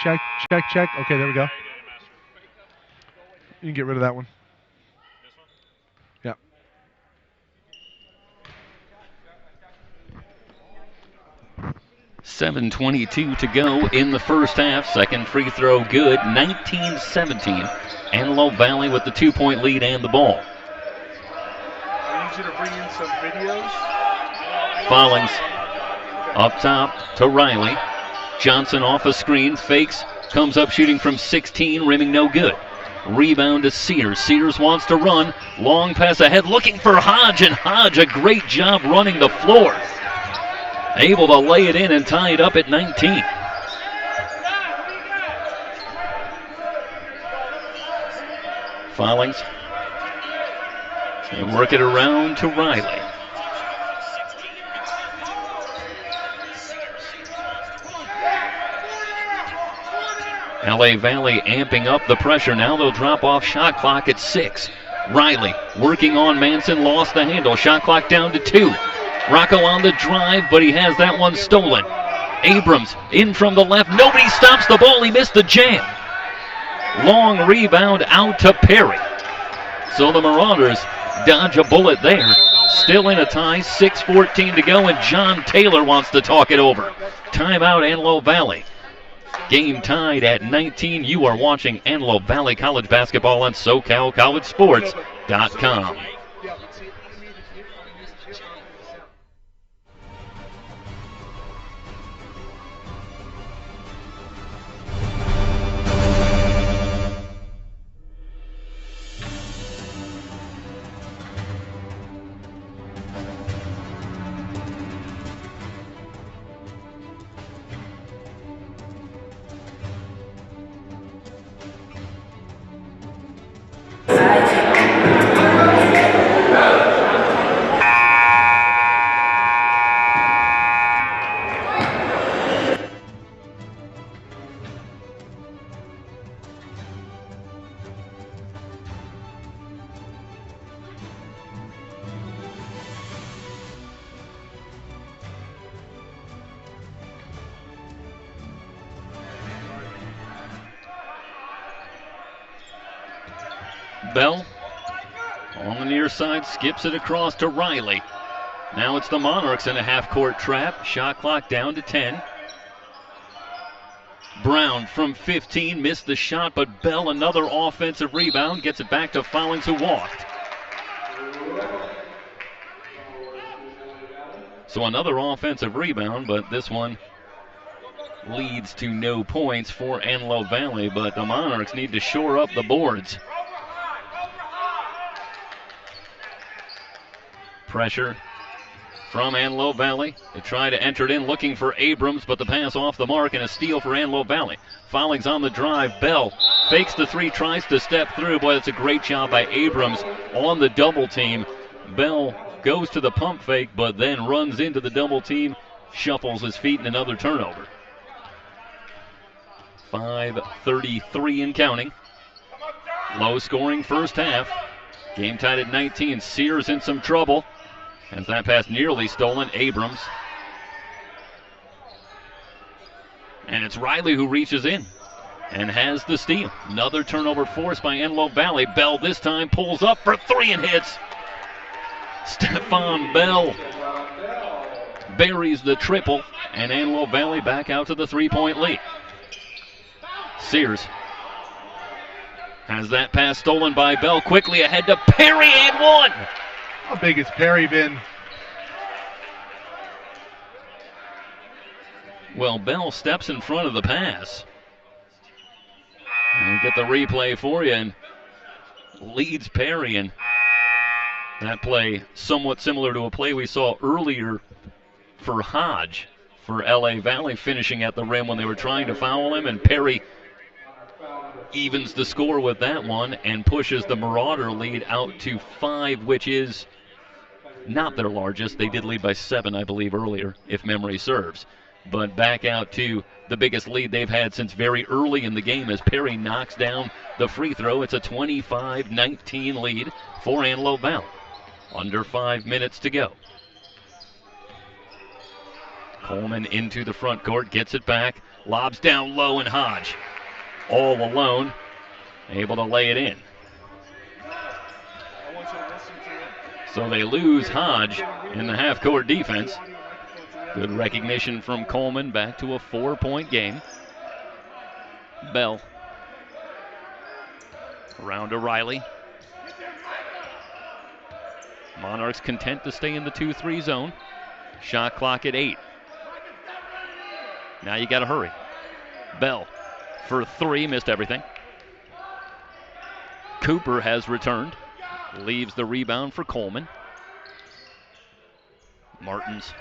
check. Okay, there we go. You can get rid of that one. Yeah. .7:22 to go in the first half. Second free throw good. 19-17. Antelope Valley with the 2-point lead and the ball. I need you to bring in some videos. Follings up top to Riley. Johnson off a screen, fakes, comes up shooting from 16, rimming no good. Rebound to Sears. Sears wants to run. Long pass ahead, looking for Hodge, and Hodge, a great job running the floor. Able to lay it in and tie it up at 19. Follings. And work it around to Riley. LA Valley amping up the pressure. Now they'll drop off shot clock at 6. Riley working on Manson, lost the handle. Shot clock down to 2. Rocco on the drive, but he has that one stolen. Abrams in from the left. Nobody stops the ball. He missed the jam. Long rebound out to Perry. So the Marauders dodge a bullet there. Still in a tie, 6:14 to go, and John Taylor wants to talk it over. Timeout, Antelope Valley. Game tied at 19. You are watching Antelope Valley College basketball on SoCalCollegeSports.com. Bell on the near side, skips it across to Riley. Now it's the Monarchs in a half-court trap. Shot clock down to 10. Brown from 15 missed the shot, but Bell, another offensive rebound, gets it back to Follins, who walked. So another offensive rebound, but this one leads to no points for Antelope Valley, but the Monarchs need to shore up the boards. Pressure from Antelope Valley. They try to enter it in, looking for Abrams, but the pass off the mark and a steal for Antelope Valley. Follings on the drive. Bell fakes the three, tries to step through. Boy, that's a great job by Abrams on the double team. Bell goes to the pump fake, but then runs into the double team, shuffles his feet, and another turnover. 5:33 and counting. Low scoring first half. Game tied at 19. Sears in some trouble. As that pass nearly stolen, Abrams. And it's Riley who reaches in and has the steal. Another turnover forced by Antelope Valley. Bell this time pulls up for 3 and hits. Stephon Bell buries the triple, and Antelope Valley back out to the 3-point lead. Sears has that pass stolen by Bell. Quickly ahead to Perry and one. How big has Perry been? Well, Bell steps in front of the pass. And get the replay for you, and leads Perry. And that play somewhat similar to a play we saw earlier for Hodge for LA Valley, finishing at the rim when they were trying to foul him, and Perry evens the score with that one and pushes the Marauder lead out to 5, which is not their largest. They did lead by 7, I believe, earlier, if memory serves. But back out to the biggest lead they've had since very early in the game as Perry knocks down the free throw. It's a 25-19 lead for Antelope Valley. Under 5 minutes to go. Coleman into the front court, gets it back Lobs down low, and Hodge all alone, able to lay it in. So they lose Hodge in the half-court defense. Good recognition from Coleman, back to a 4-point game. Bell around to Riley. Monarchs content to stay in the 2-3 zone. Shot clock at 8. Now you got to hurry. Bell for 3, missed everything. Cooper has returned. Leaves the rebound for Coleman. Martins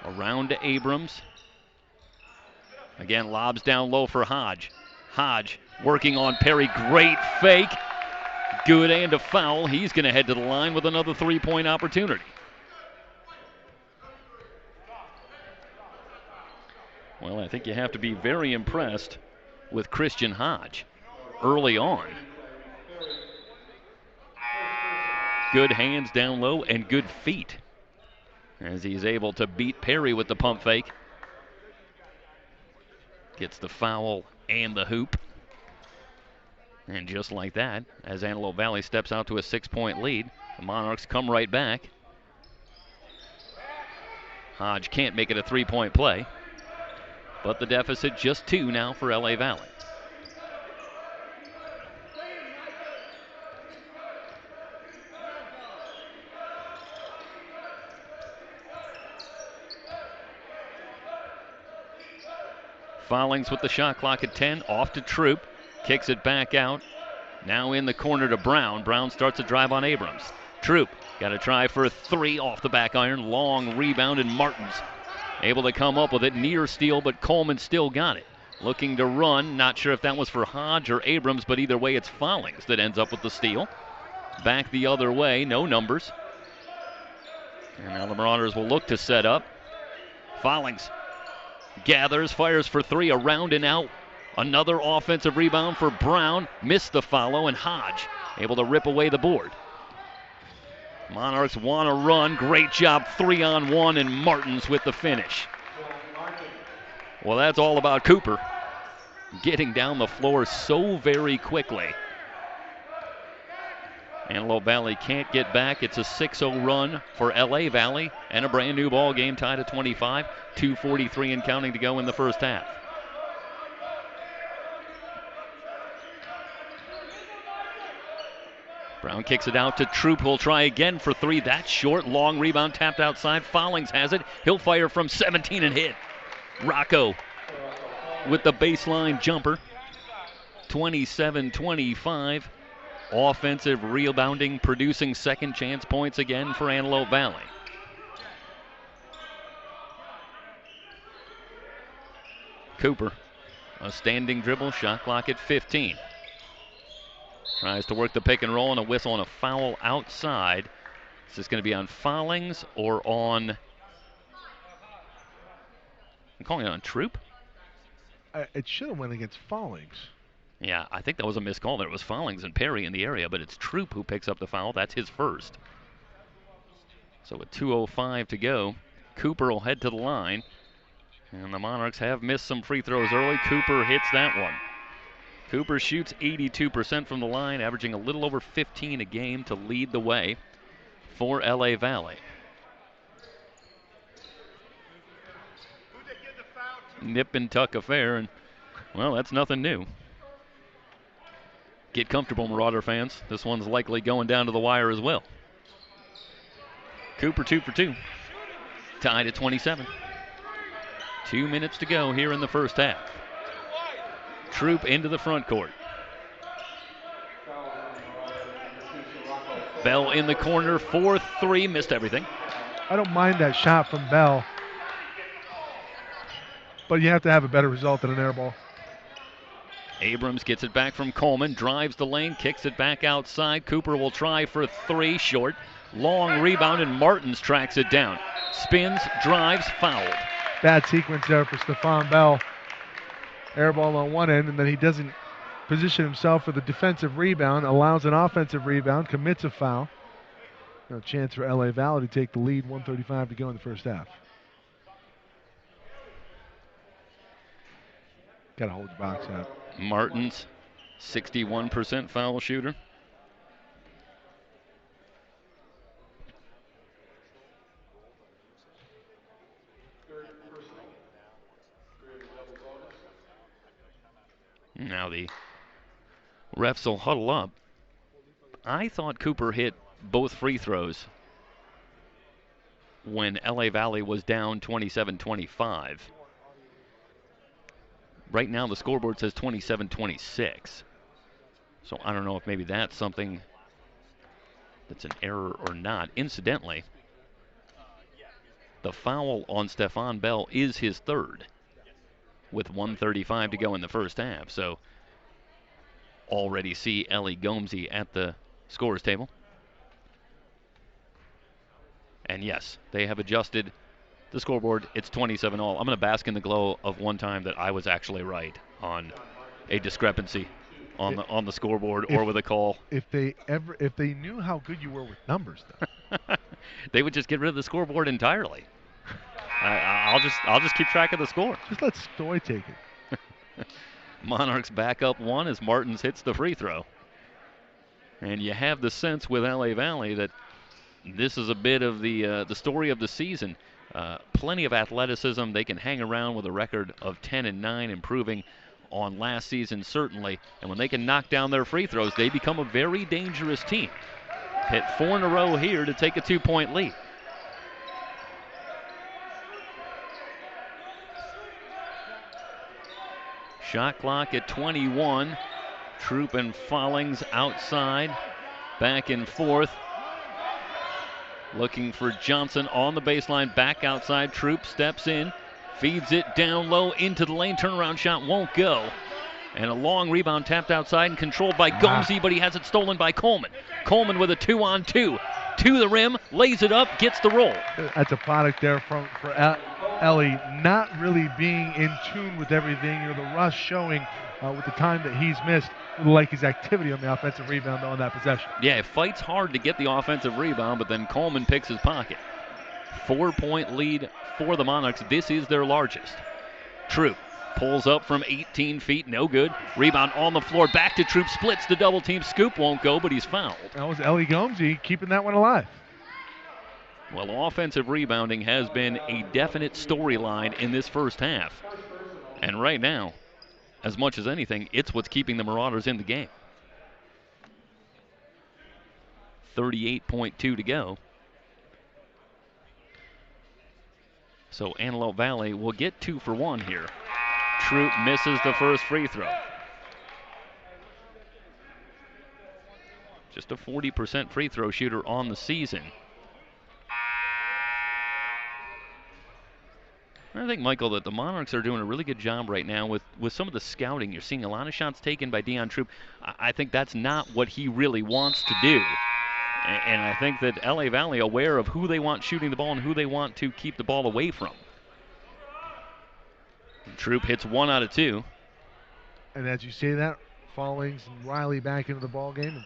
around to Abrams. Again, lobs down low for Hodge. Hodge working on Perry. Great fake. Good and a foul. He's going to head to the line with another 3-point opportunity. Well, I think you have to be very impressed with Christian Hodge early on. Good hands down low and good feet as he's able to beat Perry with the pump fake. Gets the foul and the hoop. And just like that, as Antelope Valley steps out to a 6-point lead, the Monarchs come right back. Hodge can't make it a 3-point play, but the deficit just 2 now for LA Valley. Follings with the shot clock at 10, off to Troop, kicks it back out. Now in the corner to Brown. Brown starts a drive on Abrams. Troop got to try for a 3 off the back iron. Long rebound, and Martins able to come up with it. Near steal, but Coleman still got it. Looking to run. Not sure if that was for Hodge or Abrams, but either way it's Follings that ends up with the steal. Back the other way, no numbers. And now the Marauders will look to set up. Follings gathers, fires for 3, around and out. Another offensive rebound for Brown. Missed the follow, and Hodge able to rip away the board. Monarchs want to run. Great job, 3-on-1, and Martins with the finish. Well, that's all about Cooper getting down the floor so very quickly. Antelope Valley can't get back. It's a 6-0 run for LA Valley and a brand new ball game tied at 25. 2:43 and counting to go in the first half. Brown kicks it out to Troop, who'll try again for 3. That's short. Long rebound tapped outside. Follings has it. He'll fire from 17 and hit. Rocco with the baseline jumper. 27-25. Offensive rebounding, producing second chance points again for Antelope Valley. Cooper, a standing dribble, shot clock at 15. Tries to work the pick and roll, and a whistle and a foul outside. Is this going to be on Follings or on... I'm calling it on Troop? It should have went against Follings. Yeah, I think that was a missed call. There was Follings and Perry in the area, but it's Troop who picks up the foul. That's his first. So with 2:05 to go, Cooper will head to the line. And the Monarchs have missed some free throws early. Cooper hits that one. Cooper shoots 82% from the line, averaging a little over 15 a game to lead the way for LA Valley. Nip and tuck affair, and, well, that's nothing new. Get comfortable, Marauder fans. This one's likely going down to the wire as well. Cooper 2 for 2. Tied at 27. 2 minutes to go here in the first half. Troop into the front court. Bell in the corner, 4-3, missed everything. I don't mind that shot from Bell, but you have to have a better result than an air ball. Abrams gets it back from Coleman, drives the lane, kicks it back outside. Cooper will try for 3, short. Long rebound, and Martins tracks it down. Spins, drives, fouled. Bad sequence there for Stephon Bell. Air ball on one end, and then he doesn't position himself for the defensive rebound, allows an offensive rebound, commits a foul. No chance for LA Valley to take the lead, 1:35 to go in the first half. Got to hold your box out. Martin's 61% foul shooter. Now the refs will huddle up. I thought Cooper hit both free throws when LA Valley was down 27-25. Right now the scoreboard says 27-26. So I don't know if maybe that's something that's an error or not. Incidentally, the foul on Stephon Bell is his third with 1:35 to go in the first half. So already see Ellie Gomesy at the scorer's table. And yes, they have adjusted the scoreboard. It's 27 all. I'm going to bask in the glow of one time that I was actually right on a discrepancy on the scoreboard or with a call. If they knew how good you were with numbers, though, they would just get rid of the scoreboard entirely. I'll just keep track of the score. Just let Stoy take it. Monarchs back up one as Martins hits the free throw. And you have the sense with LA Valley that this is a bit of the story of the season. Plenty of athleticism. They can hang around with a record of 10-9, improving on last season certainly. And when they can knock down their free throws, they become a very dangerous team. Hit 4 in a row here to take a 2-point lead. Shot clock at 21. Troop and Follings outside. Back and forth. Looking for Johnson on the baseline. Back outside. Troop steps in. Feeds it down low into the lane. Turnaround shot won't go. And a long rebound tapped outside and controlled by Gomesy, but he has it stolen by Coleman. Coleman with a 2-on-2. To the rim. Lays it up. Gets the roll. That's a product there for Ellie not really being in tune with everything. The rush showing with the time that he's missed, like his activity on the offensive rebound on that possession. Yeah, it fights hard to get the offensive rebound, but then Coleman picks his pocket. 4-point lead for the Monarchs. This is their largest. Troop pulls up from 18 feet, no good. Rebound on the floor, back to Troop, splits the double team. Scoop won't go, but he's fouled. That was Ellie Gomesy keeping that one alive. Well, offensive rebounding has been a definite storyline in this first half. And right now, as much as anything, it's what's keeping the Marauders in the game. 38.2 to go. So Antelope Valley will get 2 for 1 here. Troop misses the first free throw. Just a 40% free throw shooter on the season. I think, Michael, that the Monarchs are doing a really good job right now with some of the scouting. You're seeing a lot of shots taken by Deion Troop. I think that's not what he really wants to do. And I think that LA Valley, aware of who they want shooting the ball and who they want to keep the ball away from. Troop hits 1 out of 2. And as you say that, Follings and Riley back into the ball game.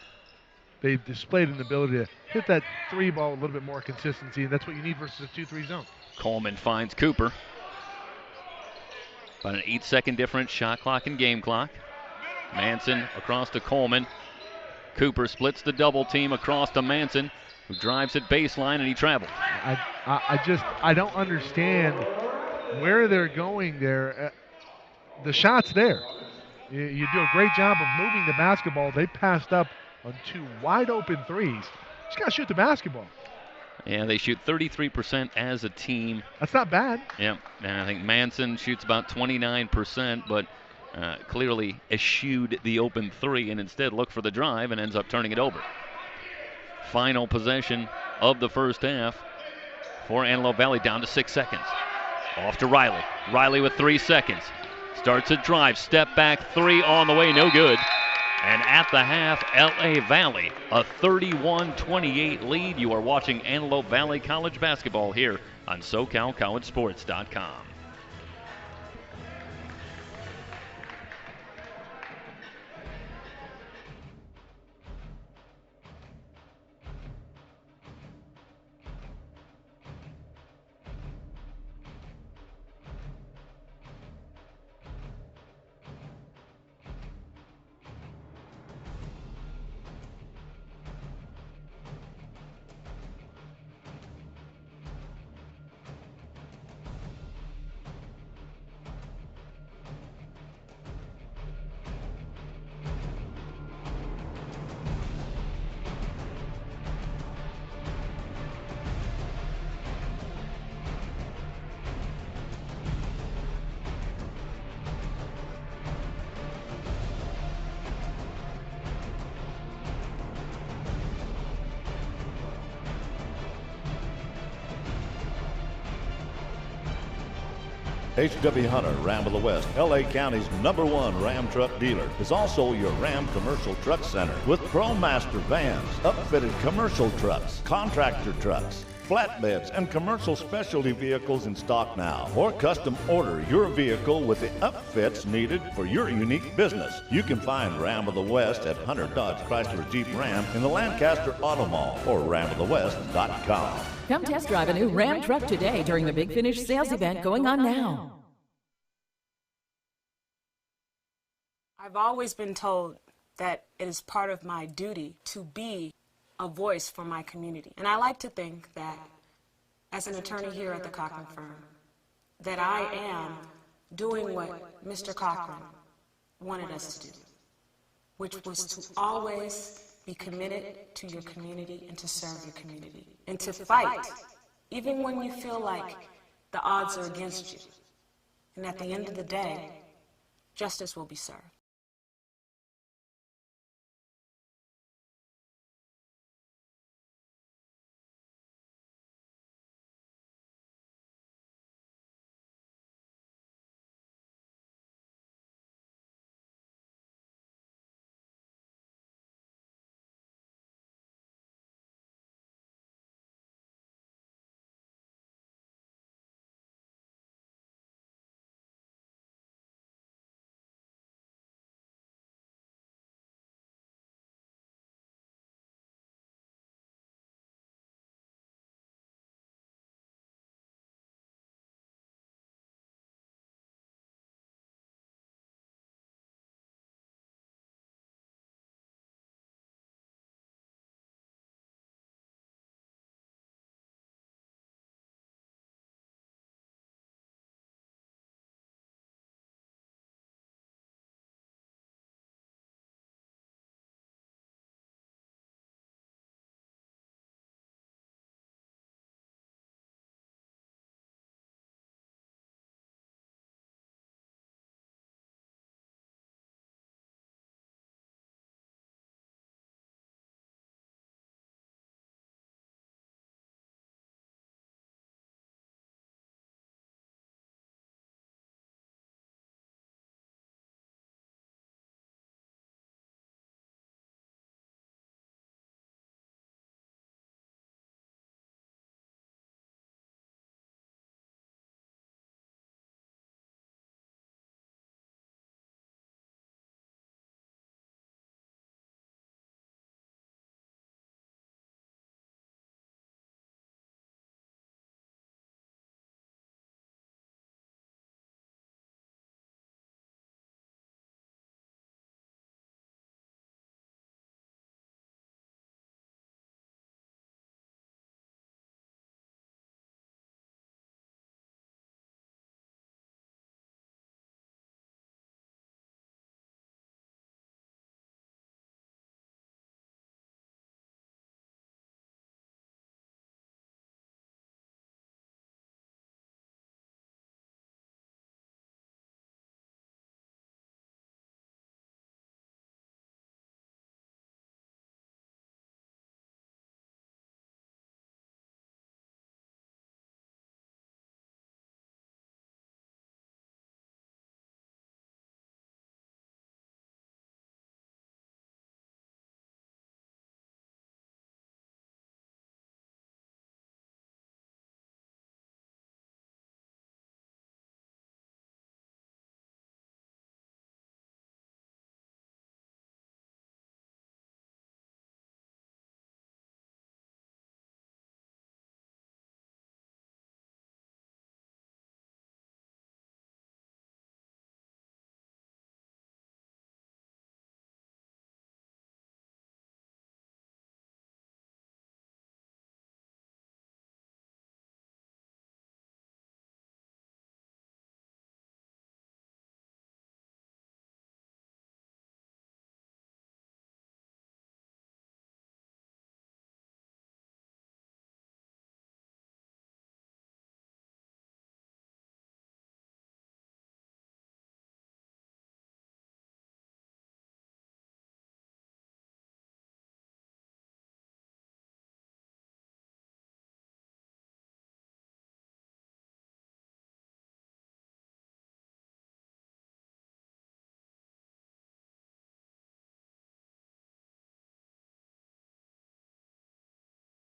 They've displayed an ability to hit that 3 ball with a little bit more consistency, and that's what you need versus a 2-3 zone. Coleman finds Cooper. About an 8-second difference, shot clock and game clock. Manson across to Coleman. Cooper splits the double team across to Manson, who drives it baseline, and he traveled. I don't understand where they're going there. The shot's there. You do a great job of moving the basketball. They passed up on 2 wide open threes. Just got to shoot the basketball. Yeah, they shoot 33% as a team. That's not bad. Yeah, and I think Manson shoots about 29%, but clearly eschewed the open 3 and instead looked for the drive and ends up turning it over. Final possession of the first half for Antelope Valley, down to 6 seconds. Off to Riley. Riley with 3 seconds. Starts a drive, step back 3 on the way, no good. And at the half, LA Valley, a 31-28 lead. You are watching Antelope Valley College basketball here on SoCalCollegeSports.com. H.W. Hunter, Ram of the West, L.A. County's #1 Ram truck dealer, is also your Ram Commercial Truck Center with ProMaster vans, upfitted commercial trucks, contractor trucks, flatbeds, and commercial specialty vehicles in stock now. Or custom order your vehicle with the upfits needed for your unique business. You can find Ram of the West at Hunter Dodge Chrysler Jeep Ram in the Lancaster Auto Mall or ramofthewest.com. Come test drive a new Ram truck today during the Big Finish sales event going on now. I've always been told that it is part of my duty to be a voice for my community. And I like to think that as an attorney here at the Cochran firm, that I am doing what Mr. Cochran wanted us to do, which was to always be committed to your community and to serve your community and to fight, even when you feel like the odds are against you. And at the end of the day, justice will be served.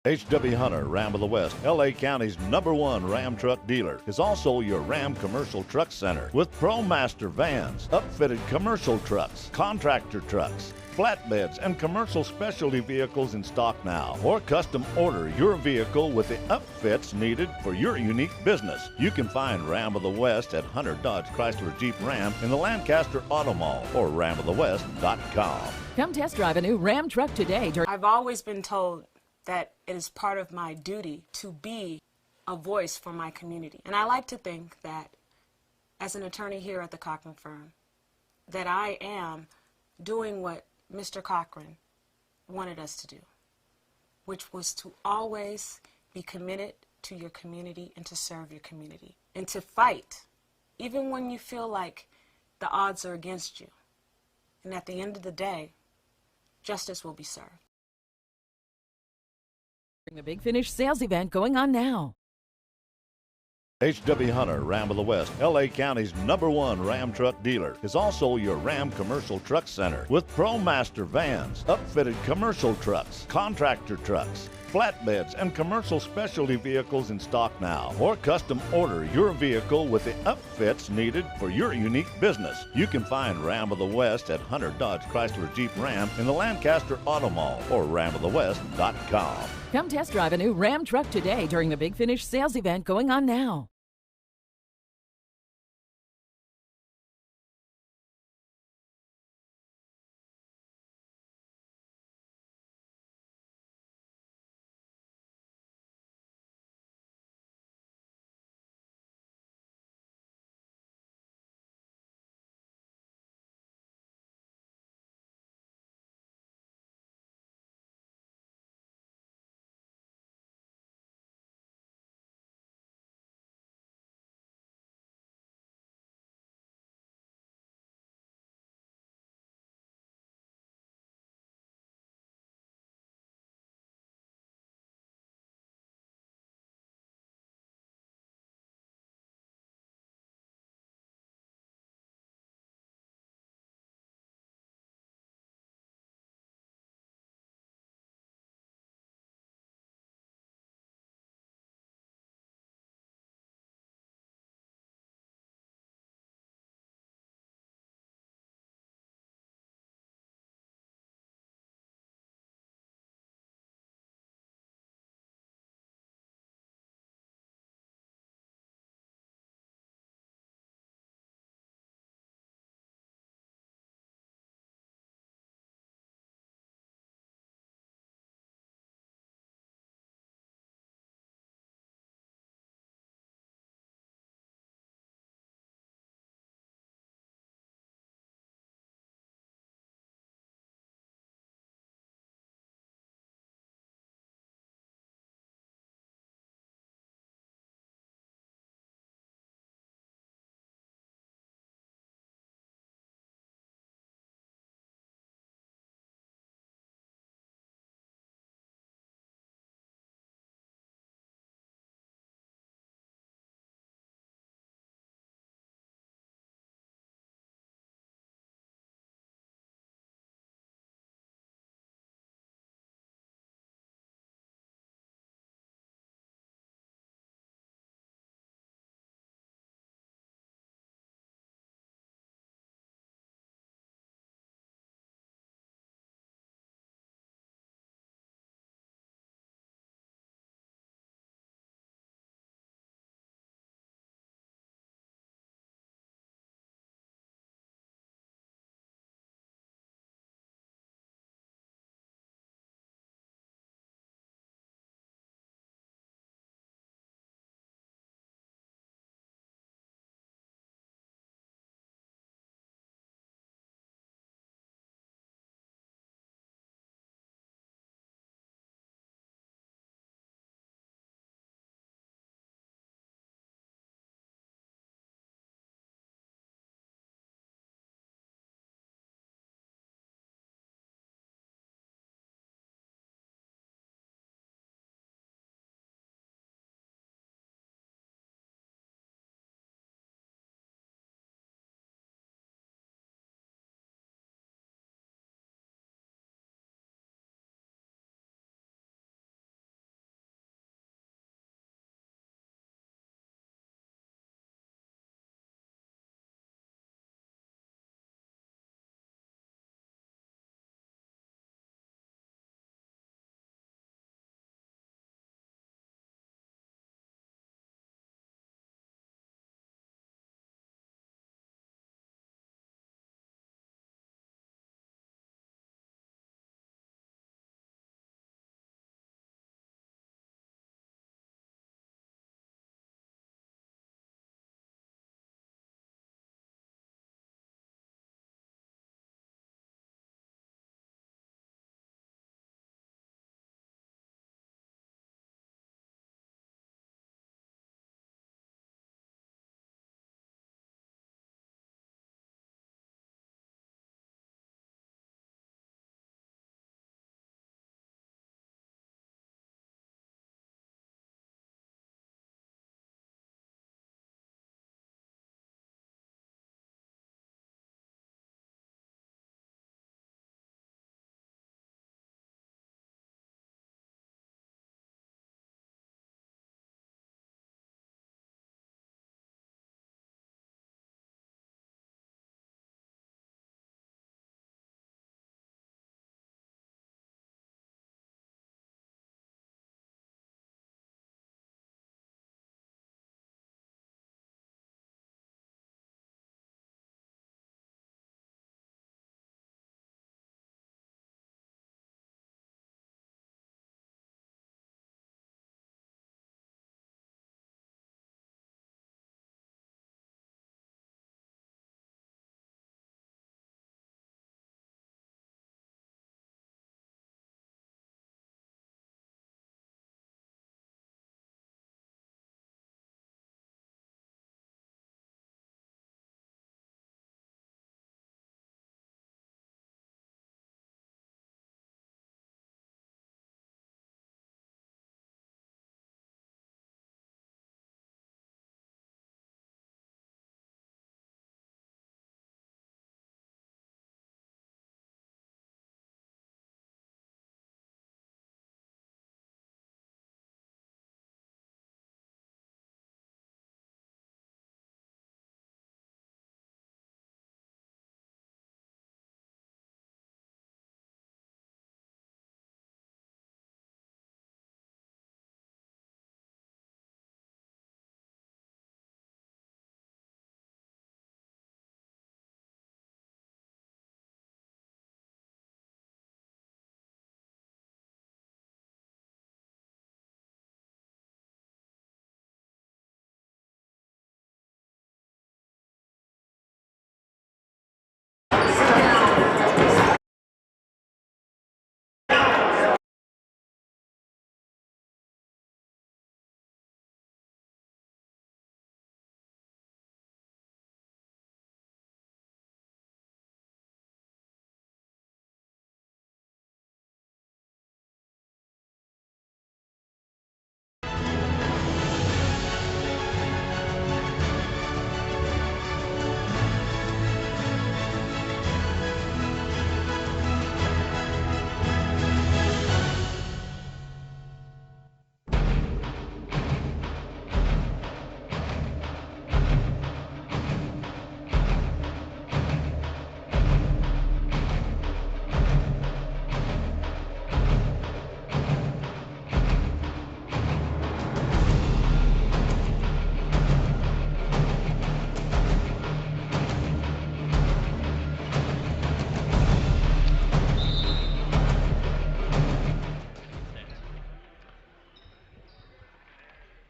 H.W. Hunter, Ram of the West, L.A. County's #1 Ram truck dealer, is also your Ram Commercial Truck Center with ProMaster vans, upfitted commercial trucks, contractor trucks, flatbeds, and commercial specialty vehicles in stock now. Or custom order your vehicle with the upfits needed for your unique business. You can find Ram of the West at Hunter Dodge Chrysler Jeep Ram in the Lancaster Auto Mall or ramofthewest.com. Come test drive a new Ram truck today. I've always been told that it is part of my duty to be a voice for my community. And I like to think that as an attorney here at the Cochran firm, that I am doing what Mr. Cochran wanted us to do, which was to always be committed to your community and to serve your community and to fight, even when you feel like the odds are against you. And at the end of the day, justice will be served. The Big Finish sales event going on now. H.W. Hunter, Ram of the West, L.A. County's #1 Ram truck dealer, is also your Ram Commercial Truck Center with ProMaster vans, upfitted commercial trucks, contractor trucks, flatbeds, and commercial specialty vehicles in stock now. Or custom order your vehicle with the upfits needed for your unique business. You can find Ram of the West at Hunter Dodge Chrysler Jeep Ram in the Lancaster Auto Mall or ramofthewest.com. Come test drive a new Ram truck today during the Big Finish sales event going on now.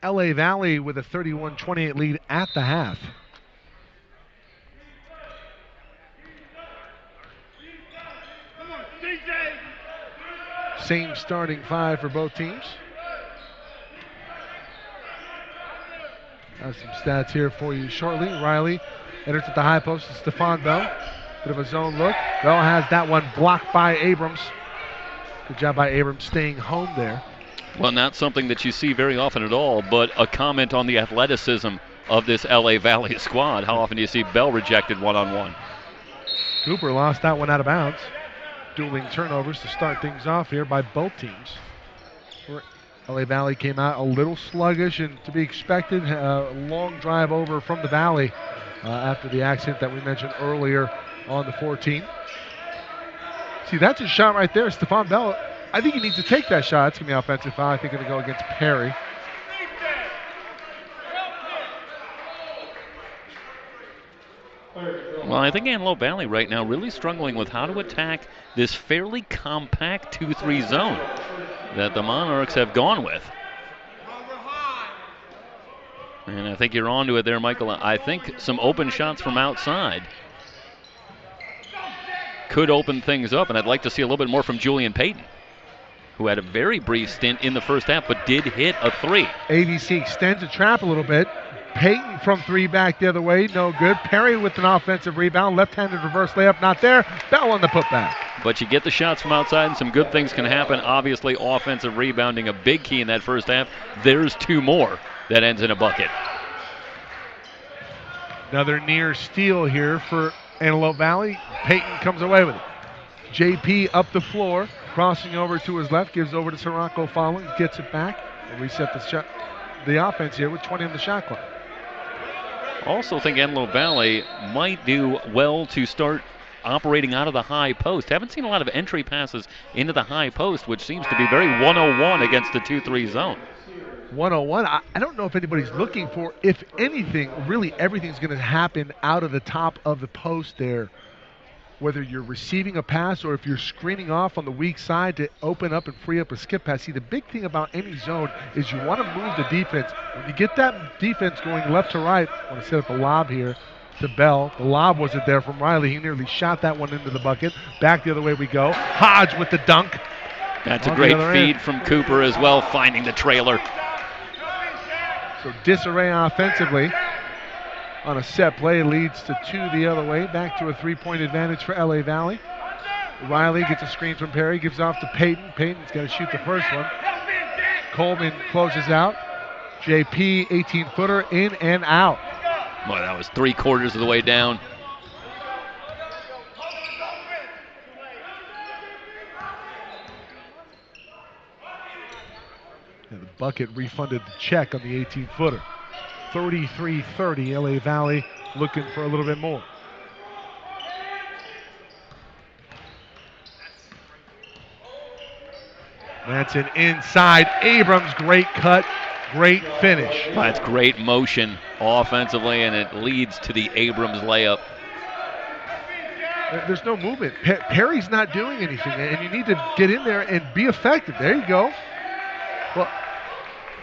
LA Valley with a 31-28 lead at the half. Same starting five for both teams. Have some stats here for you shortly. Riley enters at the high post to Stephon Bell. Bit of a zone look. Bell has that one blocked by Abrams. Good job by Abrams staying home there. Well, not something that you see very often at all, but a comment on the athleticism of this LA Valley squad. How often do you see Bell rejected one-on-one? Cooper lost that one out of bounds. Dueling turnovers to start things off here by both teams. LA Valley came out a little sluggish and to be expected. A long drive over from the Valley after the accident that we mentioned earlier on the 14. See, that's a shot right there. Stephon Bell, I think he needs to take that shot. It's going to be an offensive foul. I think it's going to go against Perry. Well, I think Antelope Valley right now really struggling with how to attack this fairly compact 2-3 zone that the Monarchs have gone with. And I think you're onto it there, Michael. I think some open shots from outside could open things up, and I'd like to see a little bit more from Julian Payton, who had a very brief stint in the first half but did hit a three. AVC extends the trap a little bit. Payton from three back the other way, no good. Perry with an offensive rebound, left-handed reverse layup, not there. Bell on the putback. But you get the shots from outside and some good things can happen. Obviously, offensive rebounding, a big key in that first half. There's two more that ends in a bucket. Another near steal here for Antelope Valley. Payton comes away with it. JP up the floor, crossing over to his left, gives over to Sirocco following, gets it back. We'll reset the offense here with 20 on the shot clock. Also think Antelope Valley might do well to start operating out of the high post. Haven't seen a lot of entry passes into the high post, which seems to be very 101 against the 2-3 zone. 101, I don't know if anybody's looking for, if anything, really everything's going to happen out of the top of the post there. Whether you're receiving a pass or if you're screening off on the weak side to open up and free up a skip pass. See, the big thing about any zone is you want to move the defense. When you get that defense going left to right, I want to set up a lob here to Bell. The lob wasn't there from Riley. He nearly shot that one into the bucket. Back the other way we go. Hodge with the dunk. That's a great feed from Cooper as well, finding the trailer. So disarray offensively. On a set play, leads to two the other way. Back to a three-point advantage for LA Valley. Riley gets a screen from Perry, gives off to Payton. Payton's got to shoot the first one. Coleman closes out. JP, 18-footer, in and out. Boy, that was 3/4 of the way down. And the bucket refunded the check on the 18-footer. 33-30, LA Valley looking for a little bit more. Manson inside. Abrams, great cut, great finish. That's great motion offensively, and it leads to the Abrams layup. There's no movement. Perry's not doing anything, and you need to get in there and be effective. There you go. Well,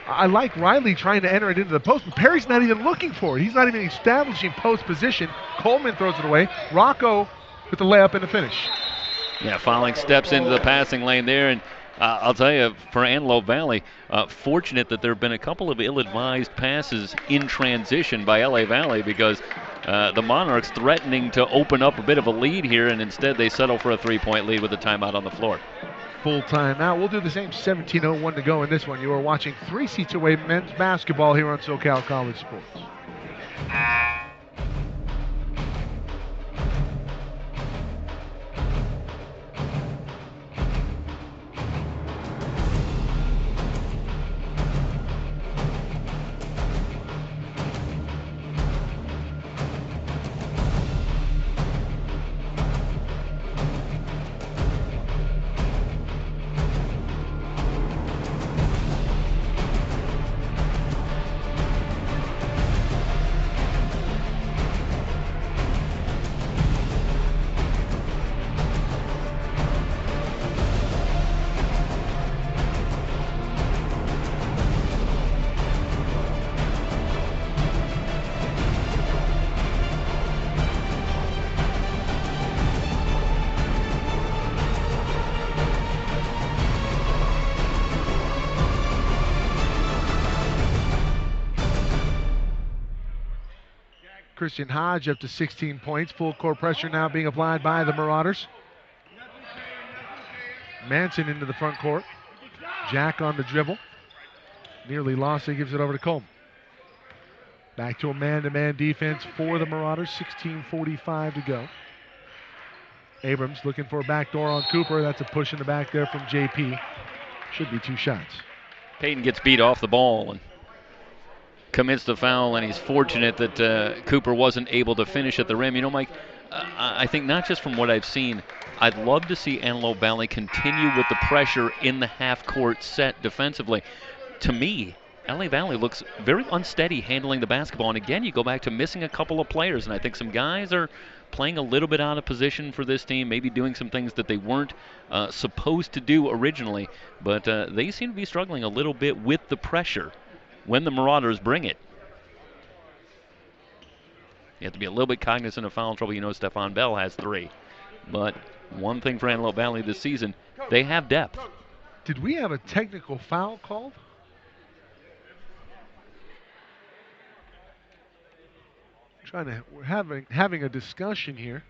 I like Riley trying to enter it into the post, but Perry's not even looking for it. He's not even establishing post position. Coleman throws it away. Rocco with the layup and the finish. Yeah, Fowling steps into the passing lane there, and I'll tell you, for Antelope Valley, fortunate that there have been a couple of ill-advised passes in transition by LA Valley because the Monarchs threatening to open up a bit of a lead here, and instead they settle for a three-point lead with a timeout on the floor. Full timeout. We'll do the same. 17:01 to go in this one. You are watching 3 seats away men's basketball here on SoCal College Sports. Christian Hodge up to 16 points. Full court pressure now being applied by the Marauders. Manson into the front court. Jack on the dribble. Nearly lost it, gives it over to Coleman. Back to a man-to-man defense for the Marauders. 16:45 to go. Abrams looking for a backdoor on Cooper. That's a push in the back there from JP. Should be 2 shots. Payton gets beat off the ball and commits the foul, and he's fortunate that Cooper wasn't able to finish at the rim. You know, Mike, I think not just from what I've seen, I'd love to see Antelope Valley continue with the pressure in the half-court set defensively. To me, LA Valley looks very unsteady handling the basketball, and again, you go back to missing a couple of players, and I think some guys are playing a little bit out of position for this team, maybe doing some things that they weren't supposed to do originally, but they seem to be struggling a little bit with the pressure when the Marauders bring it. You have to be a little bit cognizant of foul trouble. You know Stephon Bell has 3. But one thing for Antelope Valley this season, they have depth. Did we have a technical foul called? We're having a discussion here.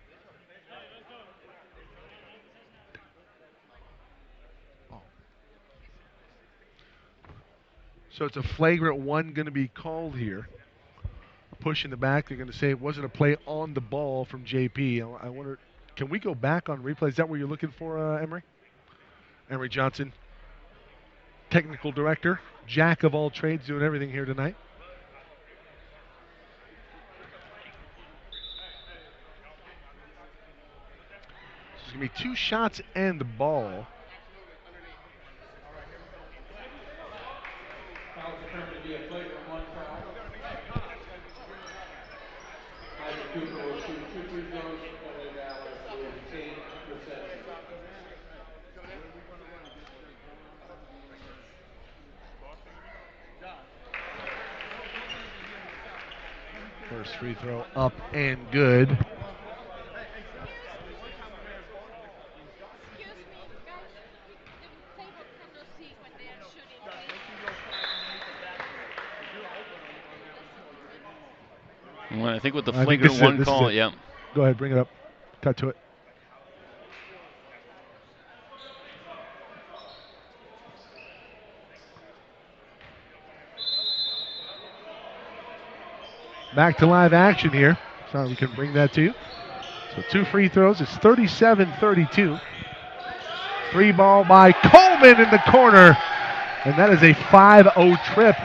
So it's a flagrant 1 going to be called here. Push in the back. They're going to say it wasn't a play on the ball from JP. I wonder, can we go back on replay? Is that what you're looking for, Emery? Emery Johnson, technical director, jack of all trades, doing everything here tonight. So it's going to be 2 shots and the ball. First free throw up and good. Well, I think with the flagrant 1 call, yeah. Go ahead, bring it up. Cut to it. Back to live action here. Sorry, we can bring that to you. So 2 free throws. It's 37-32. 3 ball by Coleman in the corner. And that is a 5-0 trip.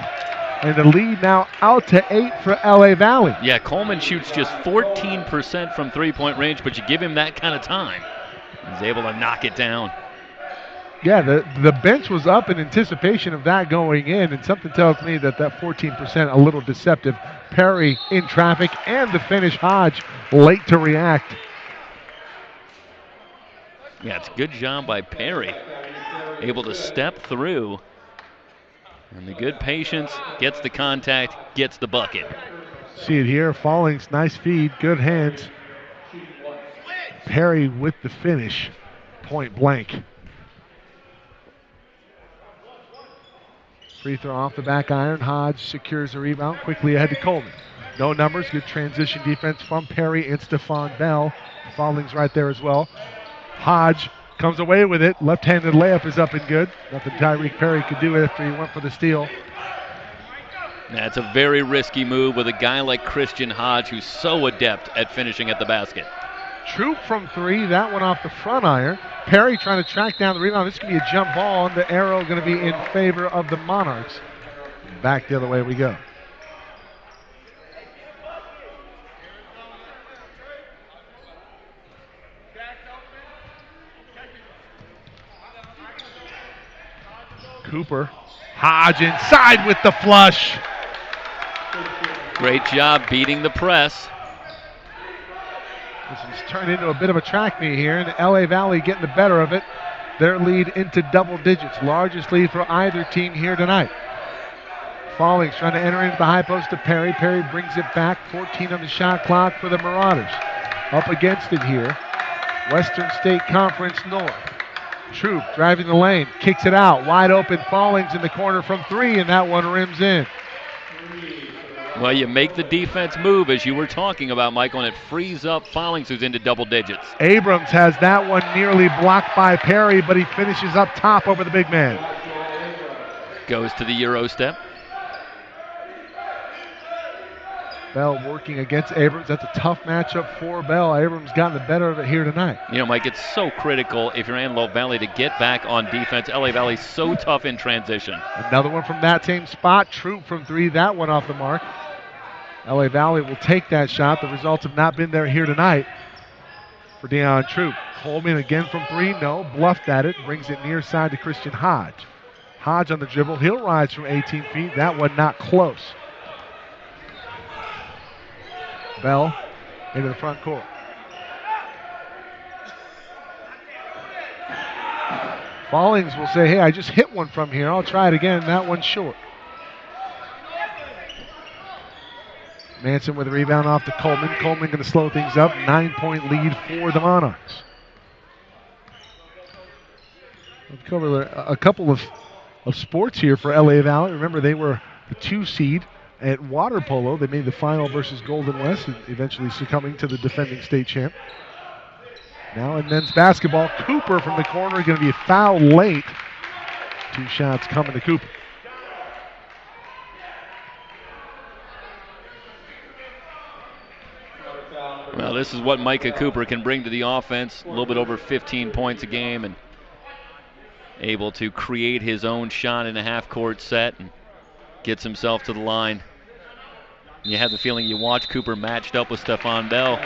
And the lead now out to 8 for LA Valley. Yeah, Coleman shoots just 14% from three-point range, but you give him that kind of time, he's able to knock it down. Yeah, the bench was up in anticipation of that going in, and something tells me that 14% a little deceptive. Perry in traffic, and the finish, Hodge late to react. Yeah, it's a good job by Perry, able to step through. And the good patience, gets the contact, gets the bucket. See it here, Fallings, nice feed, good hands. Perry with the finish, point blank. Free throw off the back iron, Hodge secures the rebound, quickly ahead to Coleman. No numbers, good transition defense from Perry and Stephon Bell. Fallings right there as well. Hodge comes away with it. Left-handed layup is up and good. Nothing Tyreek Perry could do after he went for the steal. That's a very risky move with a guy like Christian Hodge, who's so adept at finishing at the basket. Troop from 3, that one off the front iron. Perry trying to track down the rebound. This could be a jump ball, and the arrow going to be in favor of the Monarchs. Back the other way we go. Cooper. Hodge inside with the flush. Great job beating the press. This has turned into a bit of a track meet here, and LA Valley getting the better of it. Their lead into double digits. Largest lead for either team here tonight. Fallings trying to enter into the high post to Perry. Perry brings it back. 14 on the shot clock for the Marauders. Up against it here. Western State Conference North. Troop driving the lane, kicks it out, wide open. Fallings in the corner from 3, and that one rims in. Well, you make the defense move, as you were talking about, Michael, and it frees up Follings, who's into double digits. Abrams has that one nearly blocked by Perry, but he finishes up top over the big man. Goes to the Euro step. Bell working against Abrams. That's a tough matchup for Bell. Abrams gotten the better of it here tonight. You know, Mike, it's so critical if you're Antelope Valley to get back on defense. LA Valley's so tough in transition. Another one from that same spot. Troop from three. That one off the mark. LA Valley will take that shot. The results have not been there here tonight for Deion Troop. Coleman again from three. No. Bluffed at it. Brings it near side to Christian Hodge. Hodge on the dribble. He'll rise from 18 feet. That one not close. Bell into the front court. Follings will say, hey, I just hit one from here. I'll try it again. That one's short. Manson with a rebound off to Coleman. Coleman going to slow things up. 9-point lead for the Monarchs. We've covered a couple of sports here for LA Valley. Remember, they were the 2 seed at water polo. They made the final versus Golden West, eventually succumbing to the defending state champ. Now in men's basketball, Cooper from the corner, going to be a foul late. 2 shots coming to Cooper. Well, this is what Micah Cooper can bring to the offense. A little bit over 15 points a game and able to create his own shot in a half-court set and gets himself to the line. You have the feeling you watch Cooper matched up with Stephon Bell,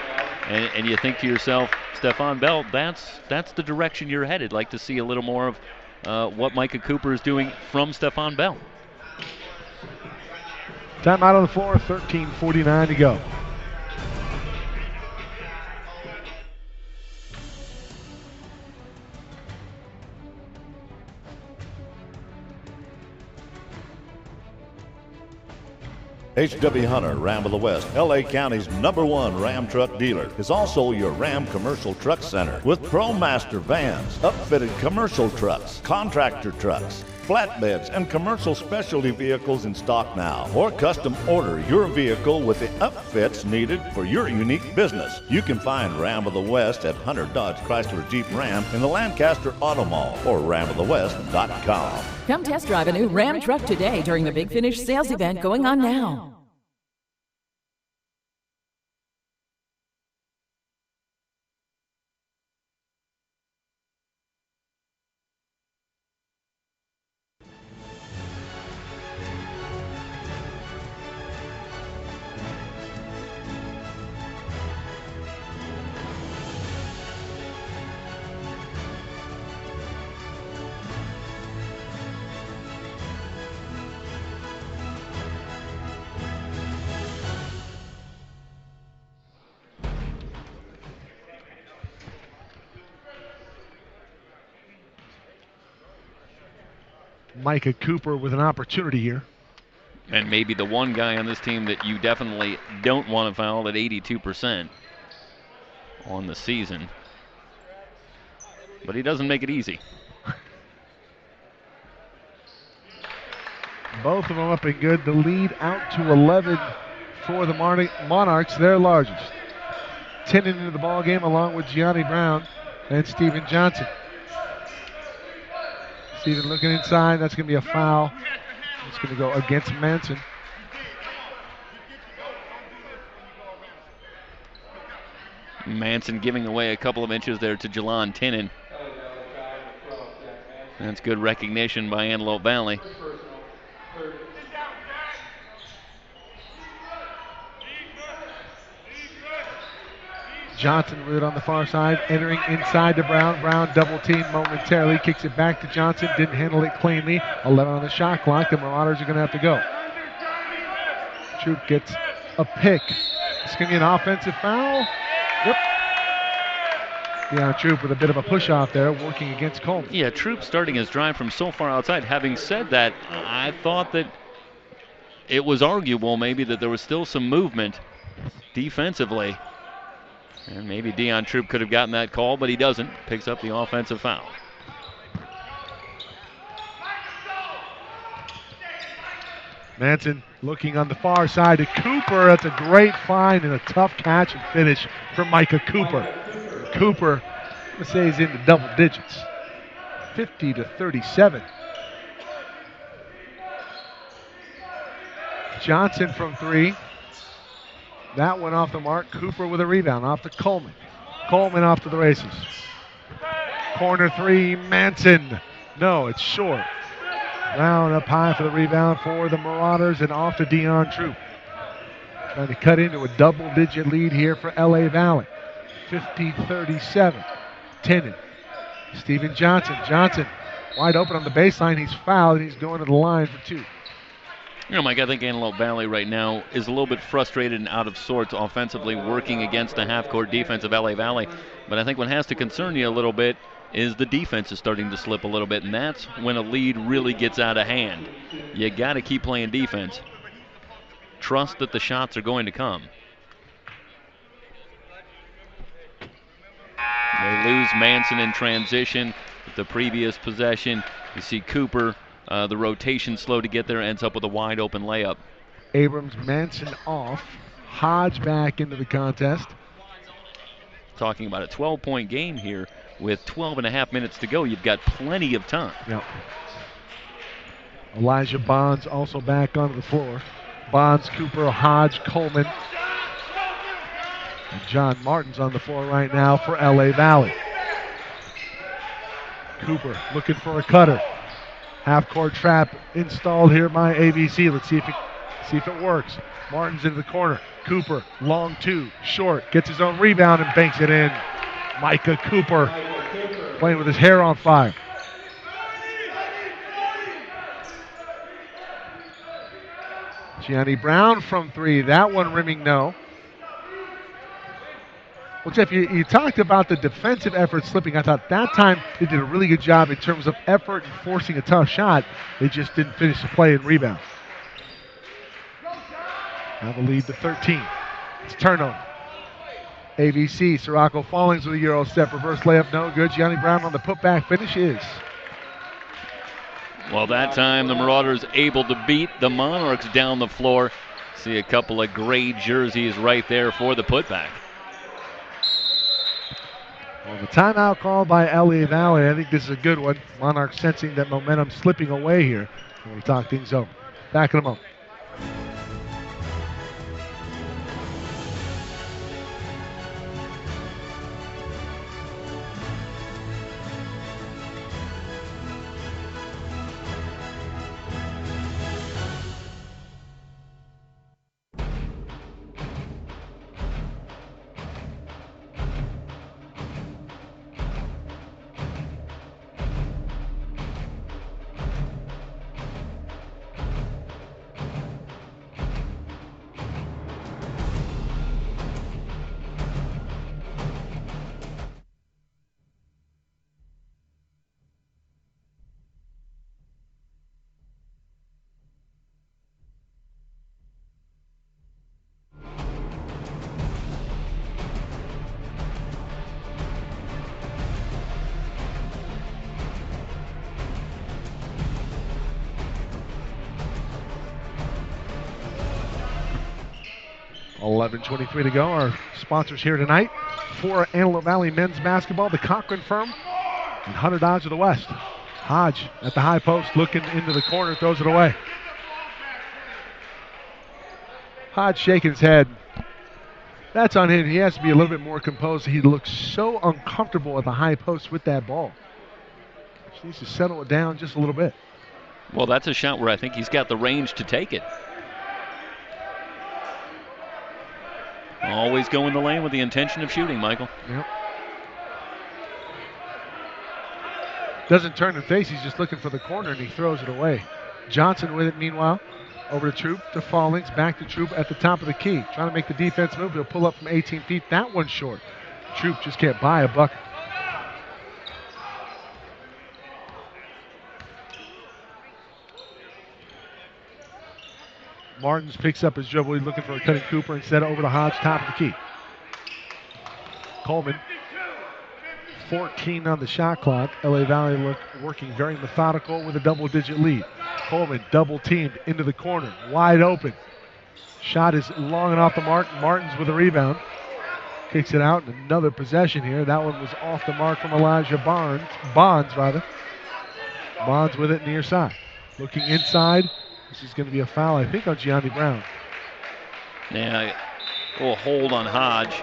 and you think to yourself, Stephon Bell, that's the direction you're headed. Like to see a little more of what Micah Cooper is doing from Stephon Bell. Timeout on the floor, 13:49 to go. H.W. Hunter, Ram of the West, L.A. County's #1 Ram truck dealer, is also your Ram Commercial Truck Center with ProMaster vans, upfitted commercial trucks, contractor trucks, flatbeds, and commercial specialty vehicles in stock now. Or custom order your vehicle with the upfits needed for your unique business. You can find Ram of the West at Hunter Dodge Chrysler Jeep Ram in the Lancaster Auto Mall or ramofthewest.com. Come test drive a new Ram truck today during the Big Finish sales event going on now. Micah Cooper with an opportunity here. And maybe the one guy on this team that you definitely don't want to foul at 82% on the season. But he doesn't make it easy. Both of them up and good. The lead out to 11 for the Monarchs, their largest. 10 into the ball game along with Gianni Brown and Steven Johnson. Steven looking inside. That's going to be a foul. It's going to go against Manson. Manson giving away a couple of inches there to Jelon Tinnen. That's good recognition by Antelope Valley. Johnson with it on the far side, entering inside to Brown. Brown double team momentarily, kicks it back to Johnson, didn't handle it cleanly. 11 on the shot clock, the Marauders are going to have to go. Troop gets a pick. It's going to be an offensive foul. Yep. Yeah, Troop with a bit of a push off there, working against Coleman. Yeah, Troop starting his drive from so far outside. Having said that, I thought that it was arguable maybe that there was still some movement defensively. And maybe Deion Troop could have gotten that call, but he doesn't. Picks up the offensive foul. Manson looking on the far side to Cooper. That's a great find and a tough catch and finish from Micah Cooper. Cooper, let's say he's in the double digits. 50-37. Johnson from 3. That one off the mark. Cooper with a rebound off to Coleman. Coleman off to the races. Corner 3, Manson. No, it's short. Brown up high for the rebound for the Marauders and off to Dion Troop. Trying to cut into a double-digit lead here for LA Valley. 50-37. Tennant. Steven Johnson. Johnson wide open on the baseline. He's fouled and he's going to the line for 2. You know, Mike, I think Antelope Valley right now is a little bit frustrated and out of sorts offensively, working against the half-court defense of LA Valley. But I think what has to concern you a little bit is the defense is starting to slip a little bit, and that's when a lead really gets out of hand. You got to keep playing defense. Trust that the shots are going to come. They lose Manson in transition with the previous possession. You see Cooper, the rotation slow to get there, ends up with a wide open layup. Abrams, Manson off. Hodge back into the contest. Talking about a 12-point game here with 12.5 minutes to go. You've got plenty of time. Yep. Elijah Bonds also back onto the floor. Bonds, Cooper, Hodge, Coleman. And John Martin's on the floor right now for LA Valley. Cooper looking for a cutter. Half-court trap installed here by AVC. Let's see if it works. Martin's into the corner. Cooper, long 2, short, gets his own rebound and banks it in. Micah Cooper playing with his hair on fire. Gianni Brown from 3. That one rimming no. Well, Jeff, you talked about the defensive effort slipping. I thought that time they did a really good job in terms of effort and forcing a tough shot. They just didn't finish the play and rebound. Now the lead to 13. It's turnover. AVC, Sirocco Fallings with a Euro step. Reverse layup, no good. Gianni Brown on the putback finish is. Well, that time the Marauders able to beat the Monarchs down the floor. See a couple of gray jerseys right there for the putback. Well, the timeout called by LA Valley. I think this is a good one. Monarchs sensing that momentum slipping away here. We'll talk things over. Back in a moment. $11:23 to go. Our sponsors here tonight for Antelope Valley men's basketball, the Cochran Firm and Hunter Dodge of the West. Hodge at the high post looking into the corner, throws it away. Hodge shaking his head. That's on him. He has to be a little bit more composed. He looks so uncomfortable at the high post with that ball. Just needs to settle it down just a little bit. Well, that's a shot where I think he's got the range to take it. Always go in the lane with the intention of shooting, Michael. Yep. Doesn't turn and face. He's just looking for the corner, and he throws it away. Johnson with it, meanwhile. Over to Troop, to Fallings, back to Troop at the top of the key. Trying to make the defense move. He'll pull up from 18 feet. That one's short. Troop just can't buy a bucket. Martins picks up his dribble. He's looking for a cutting Cooper instead over to Hodge, top of the key. Coleman, 14 on the shot clock. LA Valley working very methodical with a double-digit lead. Coleman double teamed into the corner, wide open. Shot is long and off the mark. Martins with a rebound. Kicks it out. Another possession here. That one was off the mark from Elijah Bonds. Bonds with it near side. Looking inside. This is going to be a foul, I think, on Gianni Brown. Yeah, a little hold on Hodge.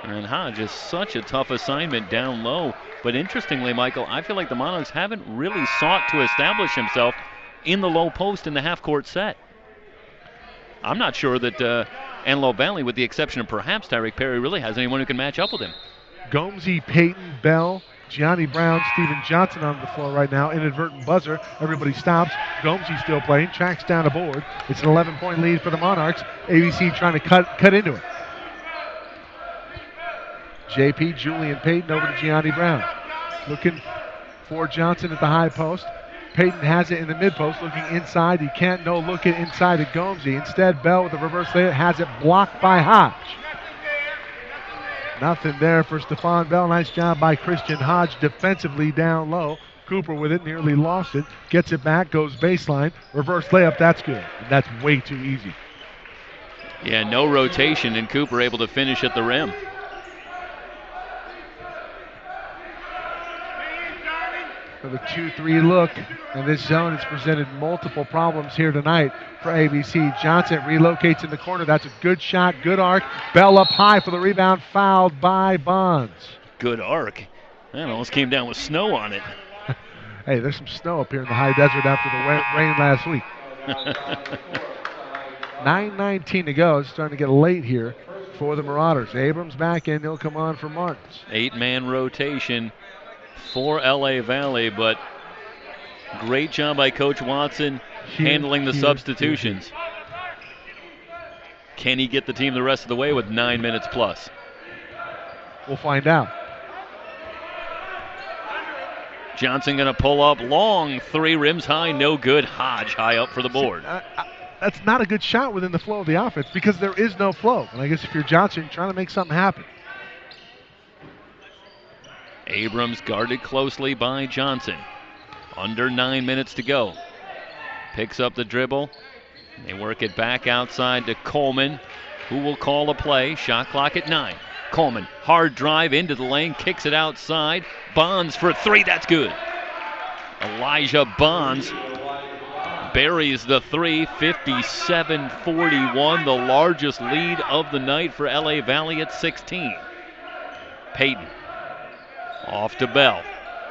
And Hodge is such a tough assignment down low. But interestingly, Michael, I feel like the Monarchs haven't really sought to establish himself in the low post in the half-court set. I'm not sure that Antelope Valley, with the exception of perhaps Tyreek Perry, really has anyone who can match up with him. Gomesy, Payton, Bell, Gianni Brown, Steven Johnson on the floor right now. Inadvertent buzzer. Everybody stops. Gomesy still playing. Tracks down a board. It's an 11-point lead for the Monarchs. AVC trying to cut into it. JP, Julian Payton over to Gianni Brown. Looking for Johnson at the high post. Payton has it in the mid post, looking inside. He can't look it inside to Gomesy. Instead, Bell with a reverse layup has it blocked by Hodge. Nothing there for Stephon Bell. Nice job by Christian Hodge defensively down low. Cooper with it, nearly lost it. Gets it back, goes baseline. Reverse layup, that's good. And that's way too easy. Yeah, no rotation, and Cooper able to finish at the rim. For the 2-3 look, and this zone has presented multiple problems here tonight for ABC. Johnson relocates in the corner. That's a good shot, good arc. Bell up high for the rebound, fouled by Bonds. Good arc. That almost came down with snow on it. Hey, there's some snow up here in the high desert after the rain last week. 9:19 to go. It's starting to get late here for the Marauders. Abrams back in. He'll come on for Martins. 8-man rotation for LA Valley, but great job by Coach Watson handling the substitutions. Can he get the team the rest of the way with 9 minutes plus? We'll find out. Johnson going to pull up long three, rims high, no good. Hodge high up for the board. That's not a good shot within the flow of the offense because there is no flow. And I guess if you're Johnson, you're trying to make something happen. Abrams guarded closely by Johnson. Under 9 minutes to go. Picks up the dribble. They work it back outside to Coleman, who will call a play. Shot clock at 9. Coleman, hard drive into the lane, kicks it outside. Bonds for three, that's good. Elijah Bonds buries the three, 57-41, the largest lead of the night for LA Valley at 16. Payton. Off to Bell.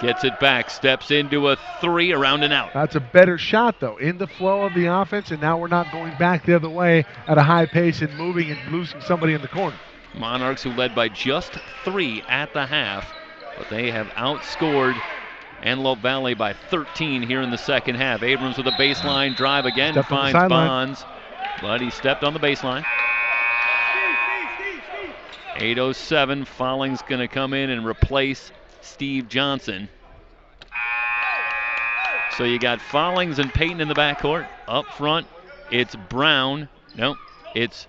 Gets it back. Steps into a three, around and out. That's a better shot, though, in the flow of the offense, and now we're not going back the other way at a high pace and moving and losing somebody in the corner. Monarchs, who led by just 3 at the half, but they have outscored Antelope Valley by 13 here in the second half. Abrams with a baseline drive again, finds Bonds, but he stepped on the baseline. 8:07, Folling's going to come in and replace Steve Johnson. So you got Follings and Payton in the backcourt. Up front, it's Brown. No, it's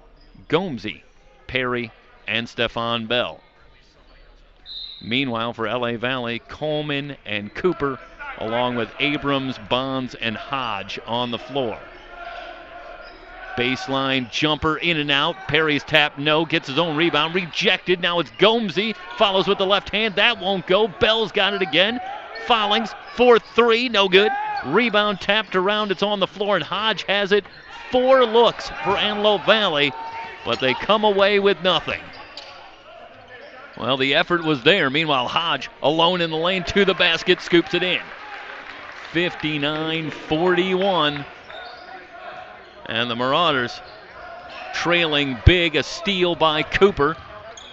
Gomesy, Perry, and Stephon Bell. Meanwhile, for LA Valley, Coleman and Cooper, along with Abrams, Bonds, and Hodge on the floor. Baseline jumper in and out. Perry's tap, no. Gets his own rebound. Rejected. Now it's Gomesy. Follows with the left hand. That won't go. Bell's got it again. Follings for three. No good. Rebound tapped around. It's on the floor, and Hodge has it. 4 looks for Antelope Valley, but they come away with nothing. Well, the effort was there. Meanwhile, Hodge alone in the lane to the basket, scoops it in. 59-41. And the Marauders trailing big, a steal by Cooper.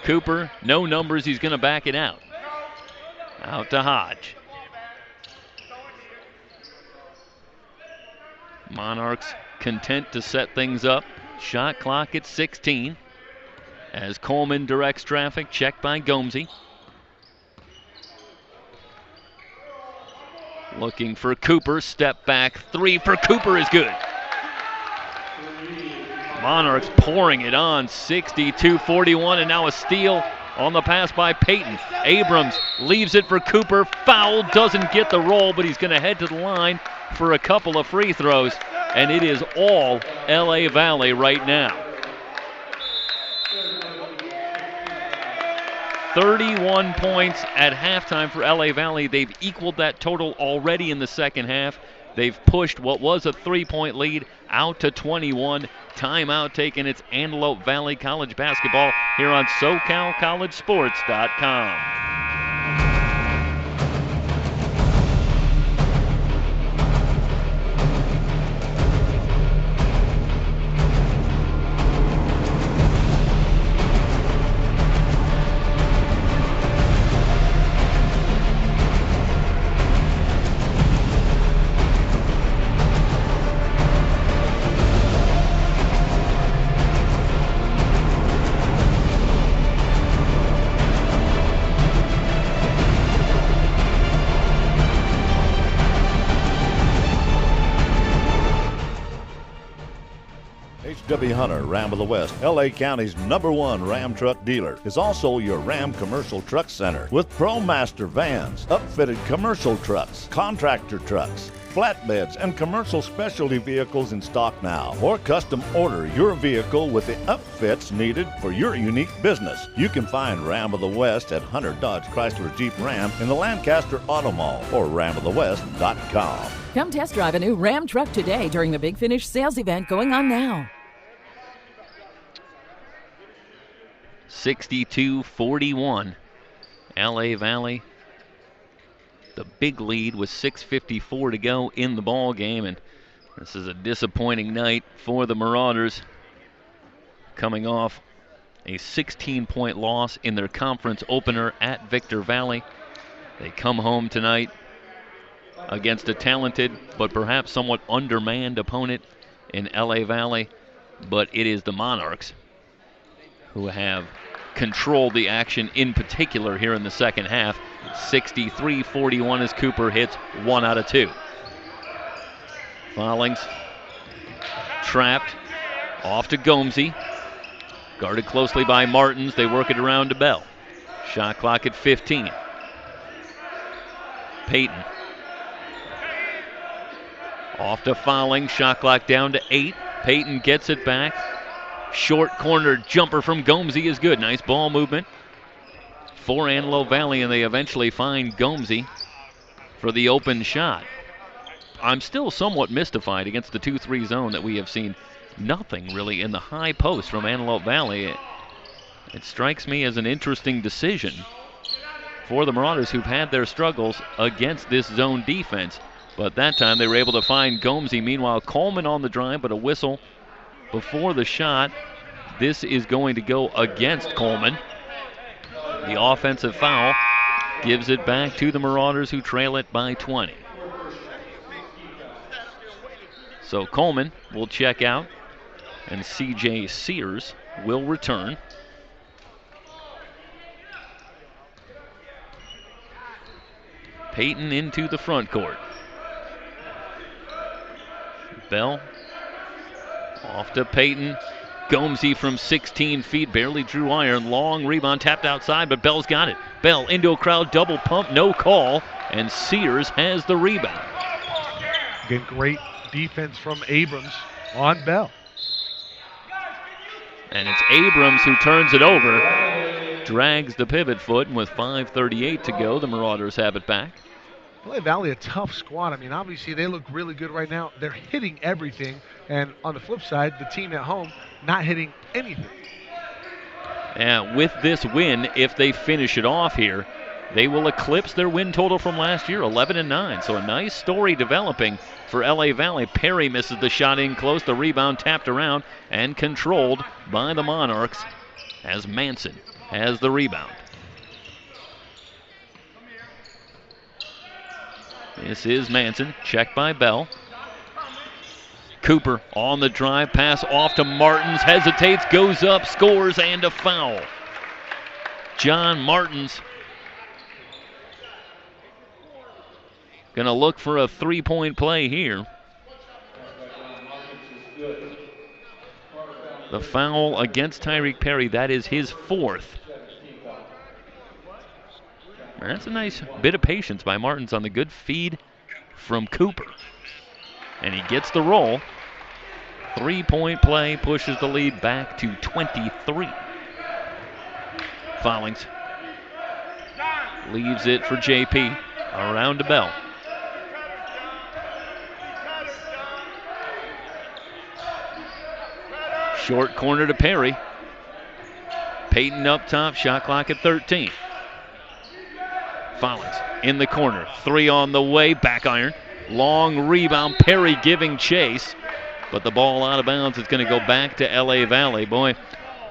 Cooper, no numbers, he's going to back it out. Out to Hodge. Monarchs content to set things up. Shot clock at 16. As Coleman directs traffic, checked by Gomesy. Looking for Cooper, step back, three for Cooper is good. Monarchs pouring it on, 62-41, and now a steal on the pass by Payton. Abrams leaves it for Cooper. Foul, doesn't get the roll, but he's going to head to the line for a couple of free throws, and it is all LA Valley right now. 31 points at halftime for LA Valley. They've equaled that total already in the second half. They've pushed what was a 3-point lead out to 21. Timeout taken. It's Antelope Valley College basketball here on SoCalCollegeSports.com. H.W. Hunter, Ram of the West, L.A. County's #1 Ram truck dealer, is also your Ram Commercial Truck Center with ProMaster vans, upfitted commercial trucks, contractor trucks, flatbeds, and commercial specialty vehicles in stock now. Or custom order your vehicle with the upfits needed for your unique business. You can find Ram of the West at Hunter Dodge Chrysler Jeep Ram in the Lancaster Auto Mall or ramofthewest.com. Come test drive a new Ram truck today during the Big Finish sales event going on now. 62-41. LA Valley. The big lead with 6:54 to go in the ball game, and this is a disappointing night for the Marauders, coming off a 16-point loss in their conference opener at Victor Valley. They come home tonight against a talented but perhaps somewhat undermanned opponent in LA Valley, but it is the Monarchs who have controlled the action, in particular here in the second half. 63-41 as Cooper hits 1 out of 2. Follings trapped, off to Gomesy, guarded closely by Martins. They work it around to Bell. Shot clock at 15. Payton off to Fowling, shot clock down to 8. Payton gets it back. Short corner jumper from Gomesy is good. Nice ball movement for Antelope Valley, and they eventually find Gomesy for the open shot. I'm still somewhat mystified against the 2-3 zone that we have seen nothing really in the high post from Antelope Valley. It strikes me as an interesting decision for the Marauders, who've had their struggles against this zone defense. But that time they were able to find Gomesy. Meanwhile, Coleman on the drive, but a whistle before the shot. This is going to go against Coleman. The offensive foul gives it back to the Marauders, who trail it by 20. So Coleman will check out, and C.J. Sears will return. Payton into the front court. Bell off to Payton. Gomesy from 16 feet, barely drew iron. Long rebound, tapped outside, but Bell's got it. Bell into a crowd, double pump, no call, and Sears has the rebound. Again, great defense from Abrams on Bell. And it's Abrams who turns it over, drags the pivot foot, and with 5:38 to go, the Marauders have it back. LA Valley, a tough squad. I mean, obviously they look really good right now. They're hitting everything, and on the flip side, the team at home not hitting anything. And with this win, if they finish it off here, they will eclipse their win total from last year, 11-9. So a nice story developing for LA Valley. Perry misses the shot in close. The rebound tapped around and controlled by the Monarchs as Manson has the rebound. This is Manson, checked by Bell. Cooper on the drive, pass off to Martins, hesitates, goes up, scores, and a foul. John Martins gonna look for a 3-point play here. The foul against Tyreek Perry, that is his 4th. That's a nice bit of patience by Martins on the good feed from Cooper. And he gets the roll. 3-point play pushes the lead back to 23. Follings leaves it for JP. Around to Bell. Short corner to Perry. Peyton up top, shot clock at 13. Follings in the corner. 3 on the way, back iron. Long rebound, Perry giving chase. But the ball out of bounds is going to go back to LA Valley. Boy,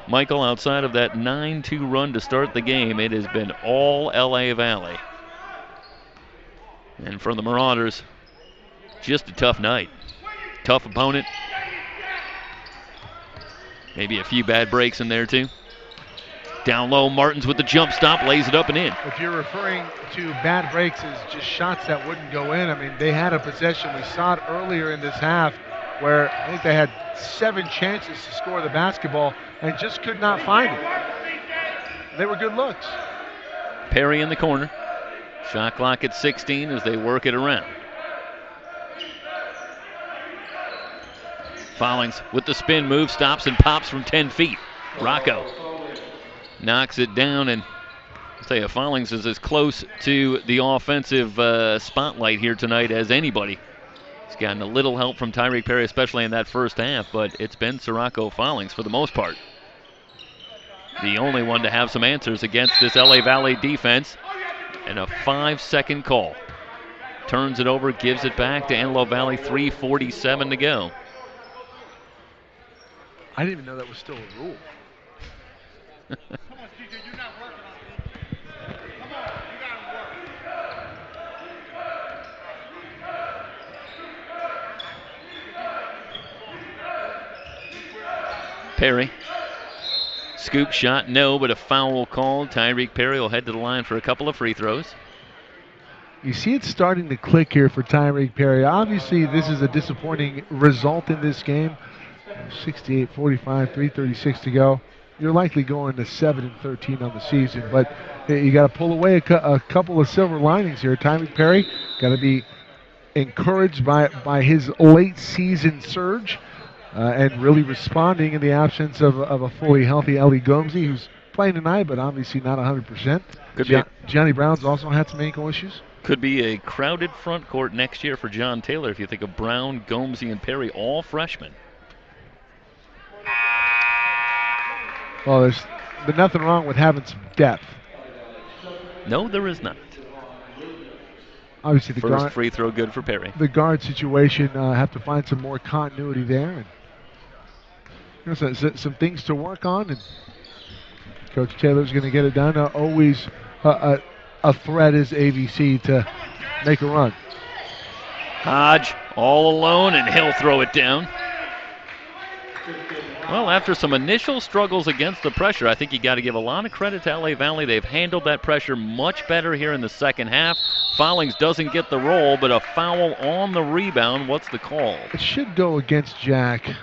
Michael, outside of that 9-2 run to start the game, it has been all LA Valley. And for the Marauders, just a tough night. Tough opponent. Maybe a few bad breaks in there, too. Down low, Martins with the jump stop, lays it up and in. If you're referring to bad breaks as just shots that wouldn't go in, I mean, they had a possession. We saw it earlier in this half where I think they had 7 chances to score the basketball and just could not find it. They were good looks. Perry in the corner. Shot clock at 16 as they work it around. Follings with the spin move, stops and pops from 10 feet. Rocco knocks it down, and I'll tell you, Follings is as close to the offensive spotlight here tonight as anybody. He's gotten a little help from Tyreek Perry, especially in that first half, but it's been Sirocco Follings for the most part. The only one to have some answers against this LA Valley defense, and a 5-second call. Turns it over, gives it back to Antelope Valley, 3:47 to go. I didn't even know that was still a rule. Perry. Scoop shot, no, but a foul called. Tyreek Perry will head to the line for a couple of free throws. You see it starting to click here for Tyreek Perry. Obviously, this is a disappointing result in this game. 68-45, 3:36 to go. You're likely going to 7-13 on the season, but you got to pull away a couple of silver linings here. Tyreek Perry got to be encouraged by his late season surge and really responding in the absence of a fully healthy Ellie Gomesy, who's playing tonight, but obviously not 100%. Johnny Brown's also had some ankle issues. Could be a crowded front court next year for John Taylor if you think of Brown, Gomesy, and Perry, all freshmen. Well, there's nothing wrong with having some depth. No, there is not. Obviously, the first free throw good for Perry. The guard situation, have to find some more continuity there. And some things to work on, and Coach Taylor's going to get it done. Always a threat is AVC to make a run. Hodge all alone, and he'll throw it down. Well, after some initial struggles against the pressure, I think you got to give a lot of credit to LA Valley. They've handled that pressure much better here in the second half. Follings doesn't get the roll, but a foul on the rebound. What's the call? It should go against Jack.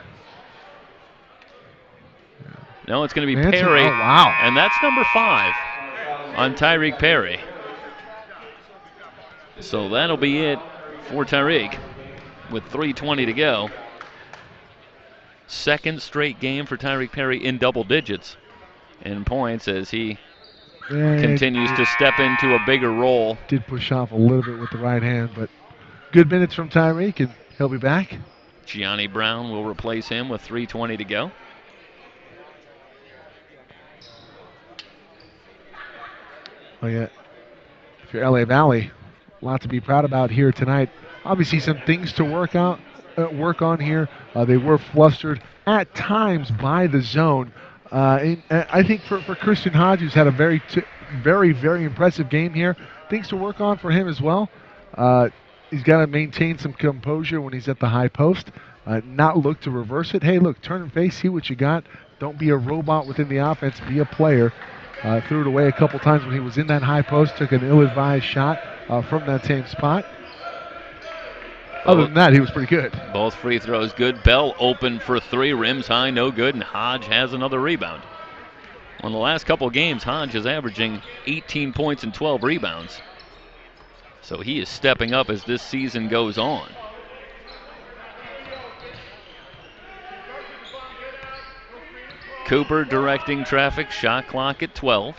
No, it's going to be Perry. Oh, wow. And that's number 5 on Tyreek Perry. So that'll be it for Tyreek with 3:20 to go. Second straight game for Tyreek Perry in double digits in points as he continues to step into a bigger role. Did push off a little bit with the right hand, but good minutes from Tyreek, and he'll be back. Gianni Brown will replace him with 3:20 to go. Oh, yeah. If you're LA Valley, a lot to be proud about here tonight. Obviously, some things to work on here. They were flustered at times by the zone. And I think for Christian Hodge, who's had a very, very impressive game here, things to work on for him as well. He's got to maintain some composure when he's at the high post, not look to reverse it. Hey, look, turn and face, see what you got. Don't be a robot within the offense, be a player. Threw it away a couple times when he was in that high post, took an ill-advised shot from that same spot. Other than that, he was pretty good. Both free throws good. Bell open for 3, rims high, no good, and Hodge has another rebound. On the last couple games, Hodge is averaging 18 points and 12 rebounds. So he is stepping up as this season goes on. Cooper directing traffic, shot clock at 12.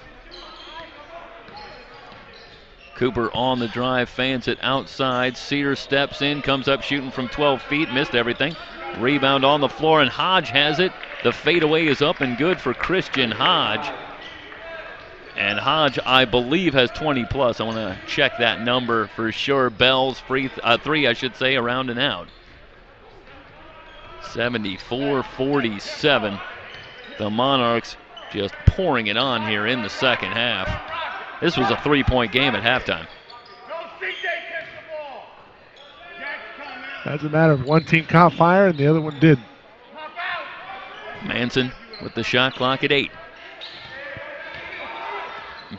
Cooper on the drive, fans it outside. Sears steps in, comes up shooting from 12 feet, missed everything. Rebound on the floor, and Hodge has it. The fadeaway is up and good for Christian Hodge. And Hodge, I believe, has 20 plus. I want to check that number for sure. Bell's three, I should say, around and out. 74-47. The Monarchs just pouring it on here in the second half. This was a three-point game at halftime. Doesn't matter if one team caught fire and the other one did. Manson with the shot clock at 8.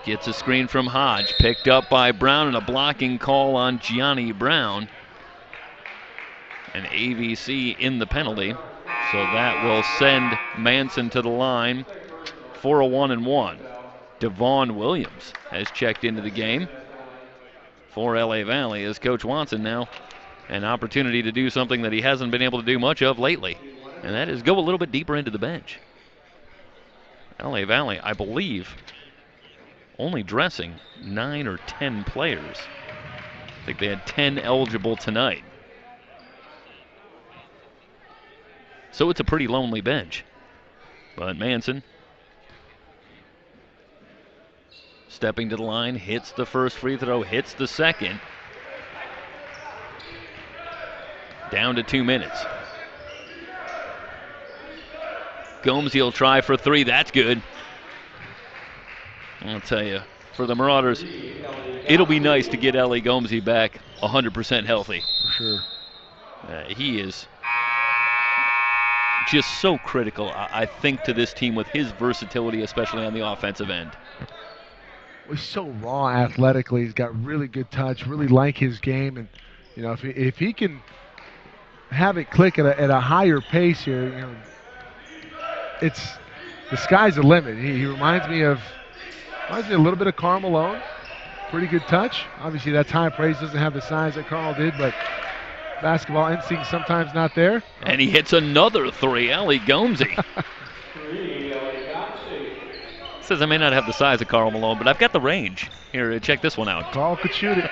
Gets a screen from Hodge, picked up by Brown, and a blocking call on Gianni Brown. An AVC in the penalty, so that will send Manson to the line for a 1-and-1. Devon Williams has checked into the game for LA Valley as Coach Watson now an opportunity to do something that he hasn't been able to do much of lately, and that is go a little bit deeper into the bench. LA Valley, I believe, only dressing 9 or 10 players. I think they had 10 eligible tonight. So it's a pretty lonely bench. But Manson stepping to the line, hits the first free throw, hits the second. Down to 2 minutes. Gomesy will try for 3. That's good. I'll tell you, for the Marauders, it'll be nice to get Ellie Gomesy back 100% healthy. For sure. He is just so critical, I think, to this team with his versatility, especially on the offensive end. He's so raw athletically. He's got really good touch, really like his game. And, you know, if he can have it click at a higher pace here, you know, it's the sky's the limit. He reminds me a little bit of Karl Malone. Pretty good touch. Obviously, that's high praise. Doesn't have the size that Karl did, but basketball instinct sometimes not there. And he hits another 3. Ellie Gomesy. Says I may not have the size of Karl Malone, but I've got the range. Here, check this one out. Karl could shoot it.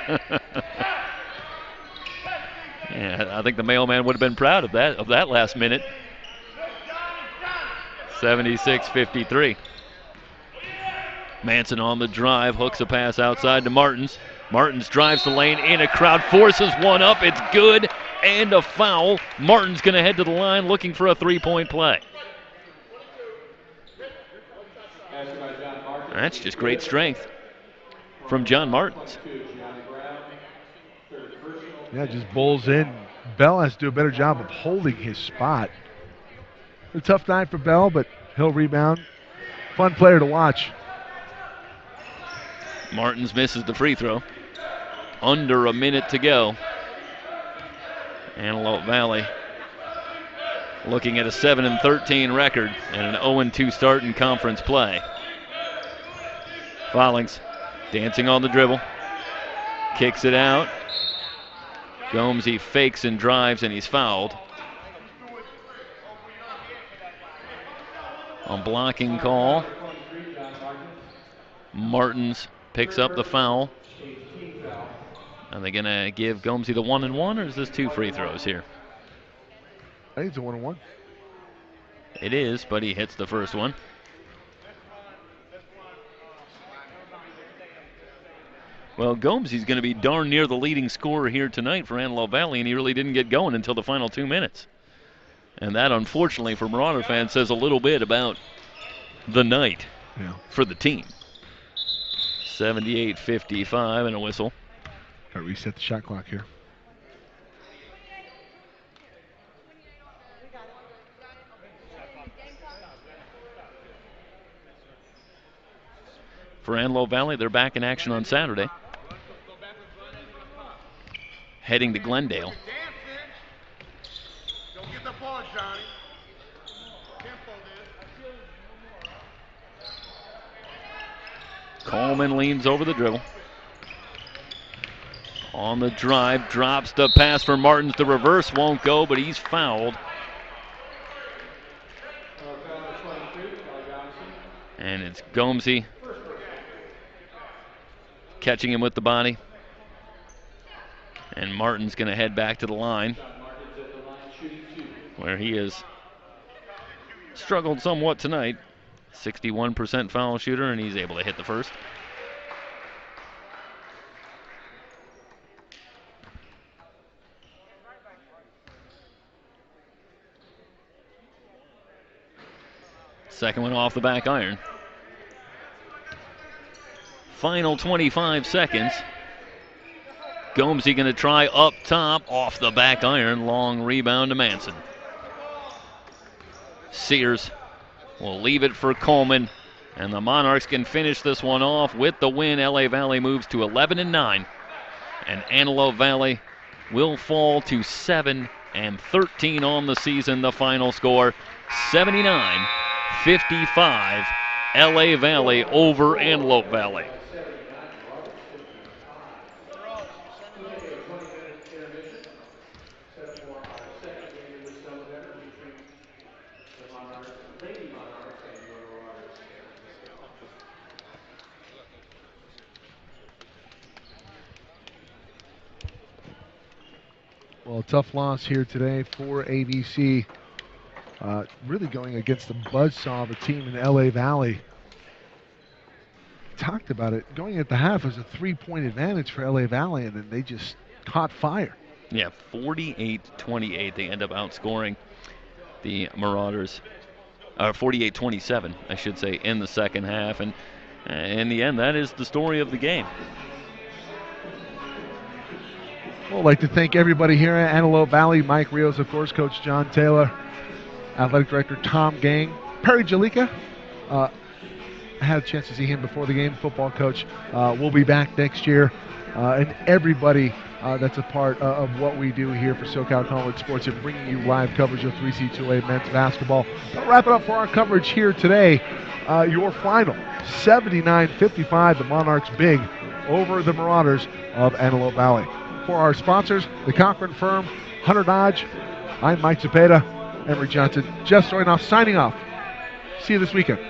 Yeah, I think the mailman would have been proud of that last minute. 76-53. Manson on the drive, hooks a pass outside to Martins. Martins drives the lane in a crowd, forces one up. It's good, and a foul. Martins going to head to the line looking for a three-point play. That's just great strength from John Martins. Yeah, just bowls in. Bell has to do a better job of holding his spot. A tough night for Bell, but he'll rebound. Fun player to watch. Martins misses the free throw. Under a minute to go. Antelope Valley looking at a 7-13 record and an 0-2 start in conference play. Follings dancing on the dribble. Kicks it out. Gomesy fakes and drives, and he's fouled. On blocking call, Martins picks up the foul. Are they going to give Gomesy the 1-and-1, or is this 2 free throws here? I think it's a 1-and-1. It is, but he hits the first one. Well, Gomesy's going to be darn near the leading scorer here tonight for Antelope Valley, and he really didn't get going until the final 2 minutes. And that, unfortunately, for Marauder fans, says a little bit about the night for the team. 78-55 and a whistle. Got to reset the shot clock here. For Antelope Valley, they're back in action on Saturday. Heading to Glendale. Coleman leans over the dribble. On the drive, drops the pass for Martins. The reverse won't go, but he's fouled. And it's Gomesy catching him with the body. And Martin's going to head back to the line, where he has struggled somewhat tonight. 61% foul shooter, and he's able to hit the first. Second one off the back iron. Final 25 seconds. Gomesy going to try up top, off the back iron. Long rebound to Manson. Sears will leave it for Coleman, and the Monarchs can finish this one off with the win. LA Valley moves to 11-9, and Antelope Valley will fall to 7-13 on the season. The final score, 79-55, LA Valley over Antelope Valley. Well, a tough loss here today for AVC. Really going against the buzzsaw of a team in LA Valley. Talked about it. Going at the half was a 3-point advantage for LA Valley, and then they just caught fire. Yeah, 48-28. They end up outscoring the Marauders. 48-27, I should say, in the second half. And in the end, that is the story of the game. Well, I'd like to thank everybody here at Antelope Valley. Mike Rios, of course, Coach John Taylor, Athletic Director Tom Gang, Perry Jalika. I had a chance to see him before the game, football coach. We'll be back next year. And everybody that's a part of what we do here for SoCal College Sports and bringing you live coverage of 3C2A men's basketball. That'll wrap it up for our coverage here today. Your final, 79-55, the Monarchs big over the Marauders of Antelope Valley. For our sponsors, the Cochran Firm, Hunter Dodge, I'm Mike Zepeda, Emery Johnson, Jeff Stoynoff signing off. See you this weekend.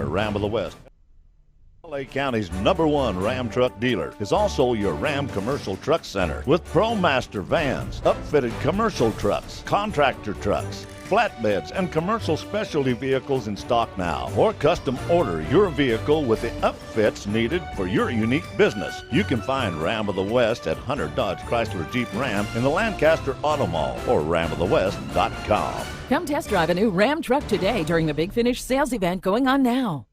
Ram of the West. LA County's #1 Ram truck dealer is also your Ram Commercial Truck Center with ProMaster vans, upfitted commercial trucks, contractor trucks, flatbeds, and commercial specialty vehicles in stock now. Or custom order your vehicle with the upfits needed for your unique business. You can find Ram of the West at Hunter Dodge Chrysler Jeep Ram in the Lancaster Auto Mall or ramofthewest.com. Come test drive a new Ram truck today during the Big Finish sales event going on now.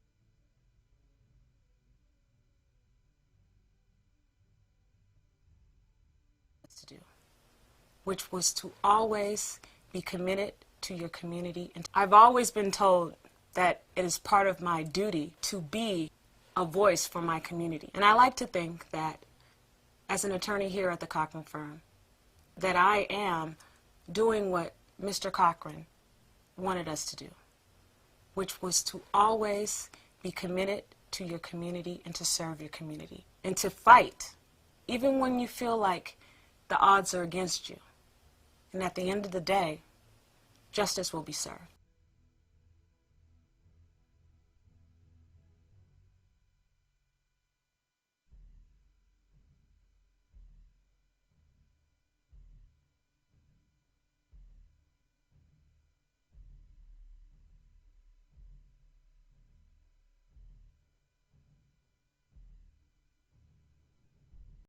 To do, which was to always be committed to your community. And I've always been told that it is part of my duty to be a voice for my community. And I like to think that as an attorney here at the Cochran firm, that I am doing what Mr. Cochran wanted us to do, which was to always be committed to your community and to serve your community and to fight, even when you feel like the odds are against you. And at the end of the day, justice will be served.